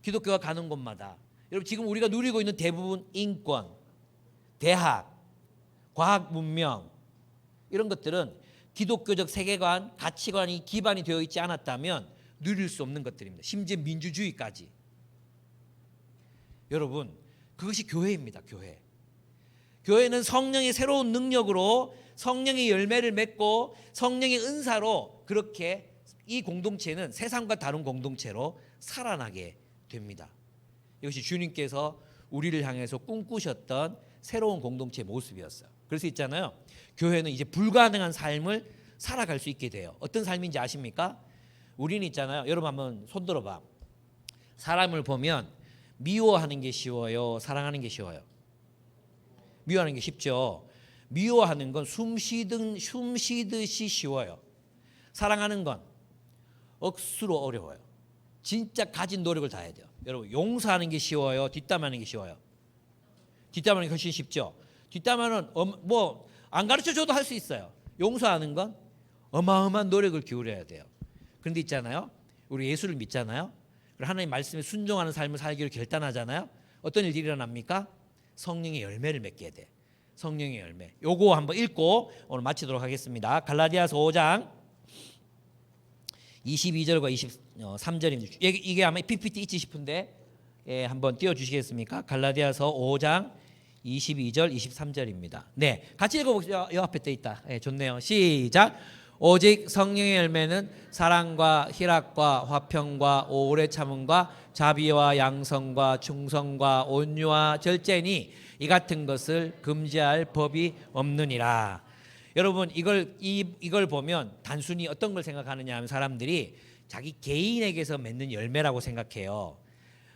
Speaker 1: 기독교가 가는 곳마다, 여러분, 지금 우리가 누리고 있는 대부분 인권, 대학, 과학 문명 이런 것들은 기독교적 세계관, 가치관이 기반이 되어 있지 않았다면 누릴 수 없는 것들입니다. 심지어 민주주의까지. 여러분, 그것이 교회입니다. 교회. 교회는 성령의 새로운 능력으로 성령의 열매를 맺고 성령의 은사로 그렇게 이 공동체는 세상과 다른 공동체로 살아나게 됩니다. 이것이 주님께서 우리를 향해서 꿈꾸셨던 새로운 공동체의 모습이었어요. 그래서 있잖아요. 교회는 이제 불가능한 삶을 살아갈 수 있게 돼요. 어떤 삶인지 아십니까? 우리는 있잖아요. 여러분 한번 손 들어봐. 사람을 보면 미워하는 게 쉬워요? 사랑하는 게 쉬워요? 미워하는 게 쉽죠. 미워하는 건 숨쉬듯이 쉬워요. 사랑하는 건 억수로 어려워요. 진짜 가진 노력을 다해야 돼요. 여러분, 용서하는 게 쉬워요? 뒷담화하는 게 쉬워요? 뒷담화하는 게 훨씬 쉽죠. 뒷담화는 뭐 안 가르쳐줘도 할 수 있어요. 용서하는 건 어마어마한 노력을 기울여야 돼요. 그런데 있잖아요. 우리 예수를 믿잖아요. 그리고 하나님 말씀에 순종하는 삶을 살기로 결단하잖아요. 어떤 일들이 일어납니까? 성령의 열매를 맺게 돼. 성령의 열매. 요거 한번 읽고 오늘 마치도록 하겠습니다. 갈라디아서 5장 22절과 23절입니다. 이게 아마 PPT 있지 싶은데 한번 띄워주시겠습니까? 갈라디아서 5장 22절 23절입니다. 네, 같이 읽어보시죠. 이 앞에 돼 있다. 좋네요. 시작. 오직 성령의 열매는 사랑과 희락과 화평과 오래 참음과 자비와 양성과 충성과 온유와 절제니 이 같은 것을 금지할 법이 없느니라. 여러분, 이걸 보면 단순히 어떤 걸 생각하느냐 하면 사람들이 자기 개인에게서 맺는 열매라고 생각해요.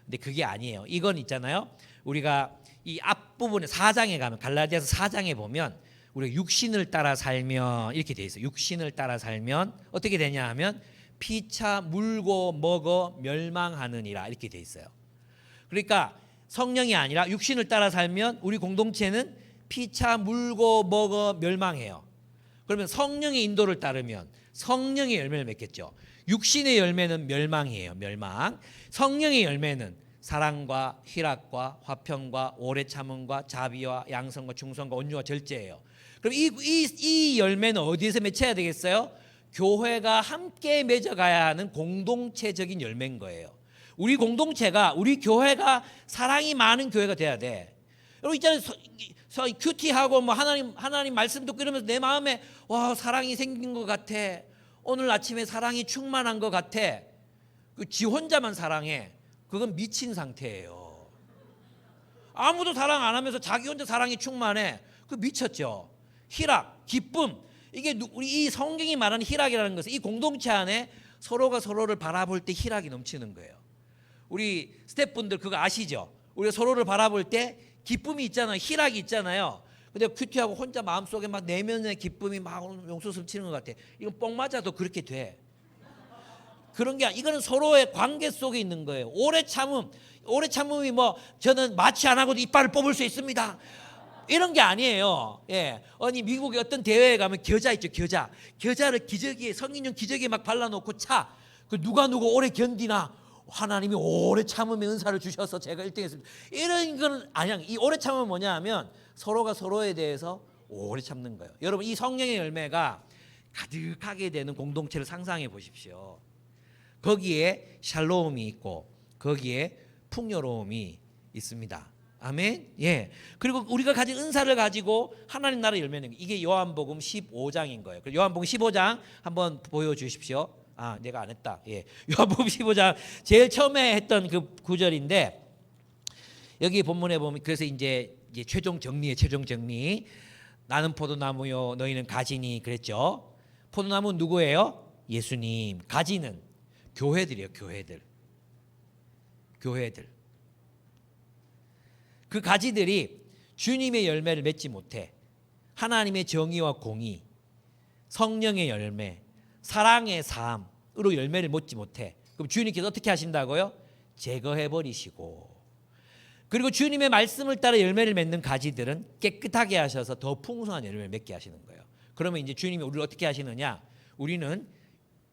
Speaker 1: 근데 그게 아니에요. 이건 있잖아요. 우리가 이 앞부분에 4장에 가면, 갈라디아서 4장에 보면 우리가 육신을 따라 살면 이렇게 돼 있어요. 육신을 따라 살면 어떻게 되냐 하면 피차 물고 먹어 멸망하느니라 이렇게 돼 있어요. 그러니까 성령이 아니라 육신을 따라 살면 우리 공동체는 피차 물고 먹어 멸망해요. 그러면 성령의 인도를 따르면 성령의 열매를 맺겠죠. 육신의 열매는 멸망이에요. 멸망. 성령의 열매는 사랑과 희락과 화평과 오래 참음과 자비와 양성과 충성과 온유와 절제예요. 그럼 이 열매는 어디에서 맺혀야 되겠어요? 교회가 함께 맺어가야 하는 공동체적인 열매인 거예요. 우리 공동체가, 우리 교회가 사랑이 많은 교회가 돼야 돼. 여러분 있잖아요. 큐티하고 뭐 하나님 말씀 듣고 이러면서 내 마음에 와, 사랑이 생긴 것 같아. 오늘 아침에 사랑이 충만한 것 같아. 지 혼자만 사랑해. 그건 미친 상태예요. 아무도 사랑 안 하면서 자기 혼자 사랑이 충만해. 그 미쳤죠. 희락, 기쁨. 이게 우리 이 성경이 말하는 희락이라는 것은 이 공동체 안에 서로가 서로를 바라볼 때 희락이 넘치는 거예요. 우리 스태프분들 그거 아시죠? 우리가 서로를 바라볼 때 기쁨이 있잖아요. 희락이 있잖아요. 근데 큐티하고 혼자 마음속에 막 내면의 기쁨이 막 용솟 넘치는 것 같아. 이건 뻥 맞아도 그렇게 돼. 그런 게 이거는 서로의 관계 속에 있는 거예요. 오래 참음이 뭐 저는 마취 안 하고도 이빨을 뽑을 수 있습니다. 이런 게 아니에요. 예, 아니 미국의 어떤 대회에 가면 겨자 있죠, 겨자를 기저귀에 성인용 기저귀에 막 발라놓고 차. 그 누가 누구 오래 견디나 하나님이 오래 참음의 은사를 주셔서 제가 1등했습니다. 이런 건 아니야. 이 오래 참음은 뭐냐 하면 서로가 서로에 대해서 오래 참는 거예요. 여러분 이 성령의 열매가 가득하게 되는 공동체를 상상해 보십시오. 거기에 샬롬이 있고 거기에 풍요로움이 있습니다. 아멘. 예. 그리고 우리가 가진 은사를 가지고 하나님 나라 열매는 이게 요한복음 15장인 거예요. 요한복음 15장 한번 보여주십시오. 아, 내가 안 했다. 예. 요한복음 15장 제일 처음에 했던 그 구절인데 여기 본문에 보면 그래서 이제 최종 정리. 나는 포도나무요, 너희는 가지니 그랬죠. 포도나무는 누구예요? 예수님. 가지는 교회들이에요. 교회들. 그 가지들이 주님의 열매를 맺지 못해 하나님의 정의와 공의, 성령의 열매, 사랑의 삶으로 열매를 맺지 못해. 그럼 주님께서 어떻게 하신다고요? 제거해 버리시고, 그리고 주님의 말씀을 따라 열매를 맺는 가지들은 깨끗하게 하셔서 더 풍성한 열매를 맺게 하시는 거예요. 그러면 이제 주님이 우리를 어떻게 하시느냐? 우리는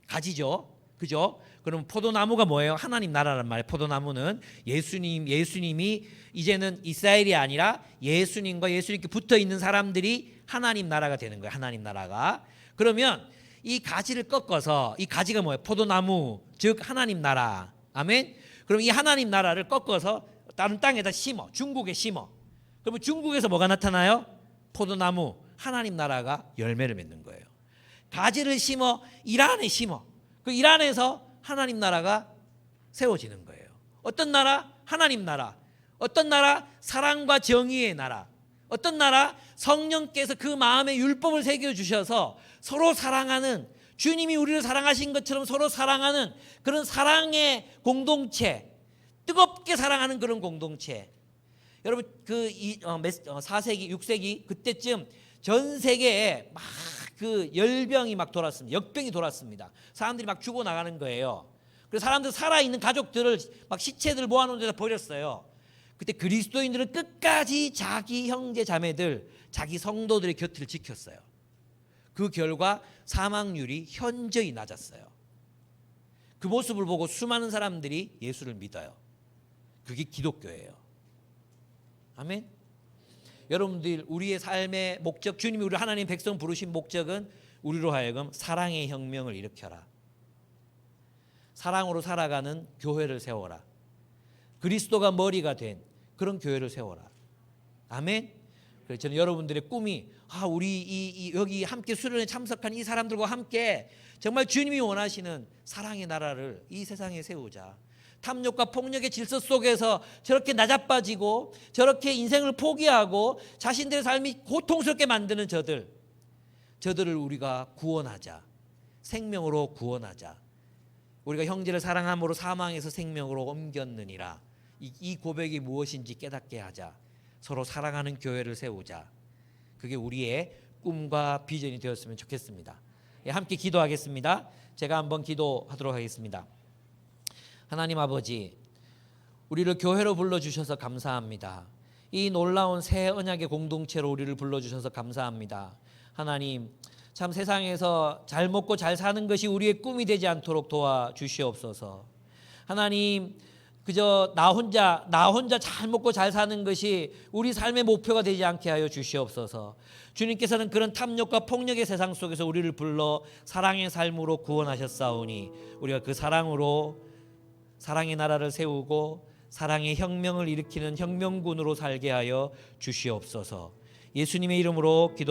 Speaker 1: 가지죠. 그죠? 그럼 포도나무가 뭐예요? 하나님 나라란 말이에요. 포도나무는 예수님이 이제는 이스라엘이 아니라 예수님과 예수님께 붙어 있는 사람들이 하나님 나라가 되는 거예요. 하나님 나라가. 그러면 이 가지를 꺾어서, 이 가지가 뭐예요? 포도나무, 즉 하나님 나라. 아멘. 그럼 이 하나님 나라를 꺾어서 다른 땅에다 심어. 중국에 심어. 그러면 중국에서 뭐가 나타나요? 포도나무, 하나님 나라가 열매를 맺는 거예요. 가지를 심어 이란에 심어. 그 이란에서 하나님 나라가 세워지는 거예요. 어떤 나라? 하나님 나라. 어떤 나라? 사랑과 정의의 나라. 어떤 나라? 성령께서 그 마음에 율법을 새겨주셔서 서로 사랑하는, 주님이 우리를 사랑하신 것처럼 서로 사랑하는 그런 사랑의 공동체, 뜨겁게 사랑하는 그런 공동체. 여러분 그 4세기 6세기 그때쯤 전 세계에 막 그 열병이 막 돌았습니다. 역병이 돌았습니다. 사람들이 막 죽어 나가는 거예요. 그래서 사람들 살아있는 가족들을 막 시체들 모아놓은 데다 버렸어요. 그때 그리스도인들은 끝까지 자기 형제 자매들, 자기 성도들의 곁을 지켰어요. 그 결과 사망률이 현저히 낮았어요. 그 모습을 보고 수많은 사람들이 예수를 믿어요. 그게 기독교예요. 아멘. 여러분들, 우리의 삶의 목적, 주님이 우리 하나님 백성 부르신 목적은 우리로 하여금 사랑의 혁명을 일으켜라. 사랑으로 살아가는 교회를 세워라. 그리스도가 머리가 된 그런 교회를 세워라. 아멘. 그래서 저는 여러분들의 꿈이 우리 여기 함께 수련회 참석한 이 사람들과 함께 정말 주님이 원하시는 사랑의 나라를 이 세상에 세우자. 탐욕과 폭력의 질서 속에서 저렇게 낮아빠지고 저렇게 인생을 포기하고 자신들의 삶이 고통스럽게 만드는 저들을 우리가 구원하자. 생명으로 구원하자. 우리가 형제를 사랑함으로 사망에서 생명으로 옮겼느니라. 이 고백이 무엇인지 깨닫게 하자. 서로 사랑하는 교회를 세우자. 그게 우리의 꿈과 비전이 되었으면 좋겠습니다. 함께 기도하겠습니다. 제가 한번 기도하도록 하겠습니다. 하나님 아버지, 우리를 교회로 불러주셔서 감사합니다. 이 놀라운 새 언약의 공동체로 우리를 불러주셔서 감사합니다. 하나님, 참 세상에서 잘 먹고 잘 사는 것이 우리의 꿈이 되지 않도록 도와주시옵소서. 하나님, 그저 나 혼자 잘 먹고 잘 사는 것이 우리 삶의 목표가 되지 않게 하여 주시옵소서. 주님께서는 그런 탐욕과 폭력의 세상 속에서 우리를 불러 사랑의 삶으로 구원하셨사오니 우리가 그 사랑으로 사랑의 나라를 세우고 사랑의 혁명을 일으키는 혁명군으로 살게 하여 주시옵소서. 예수님의 이름으로 기도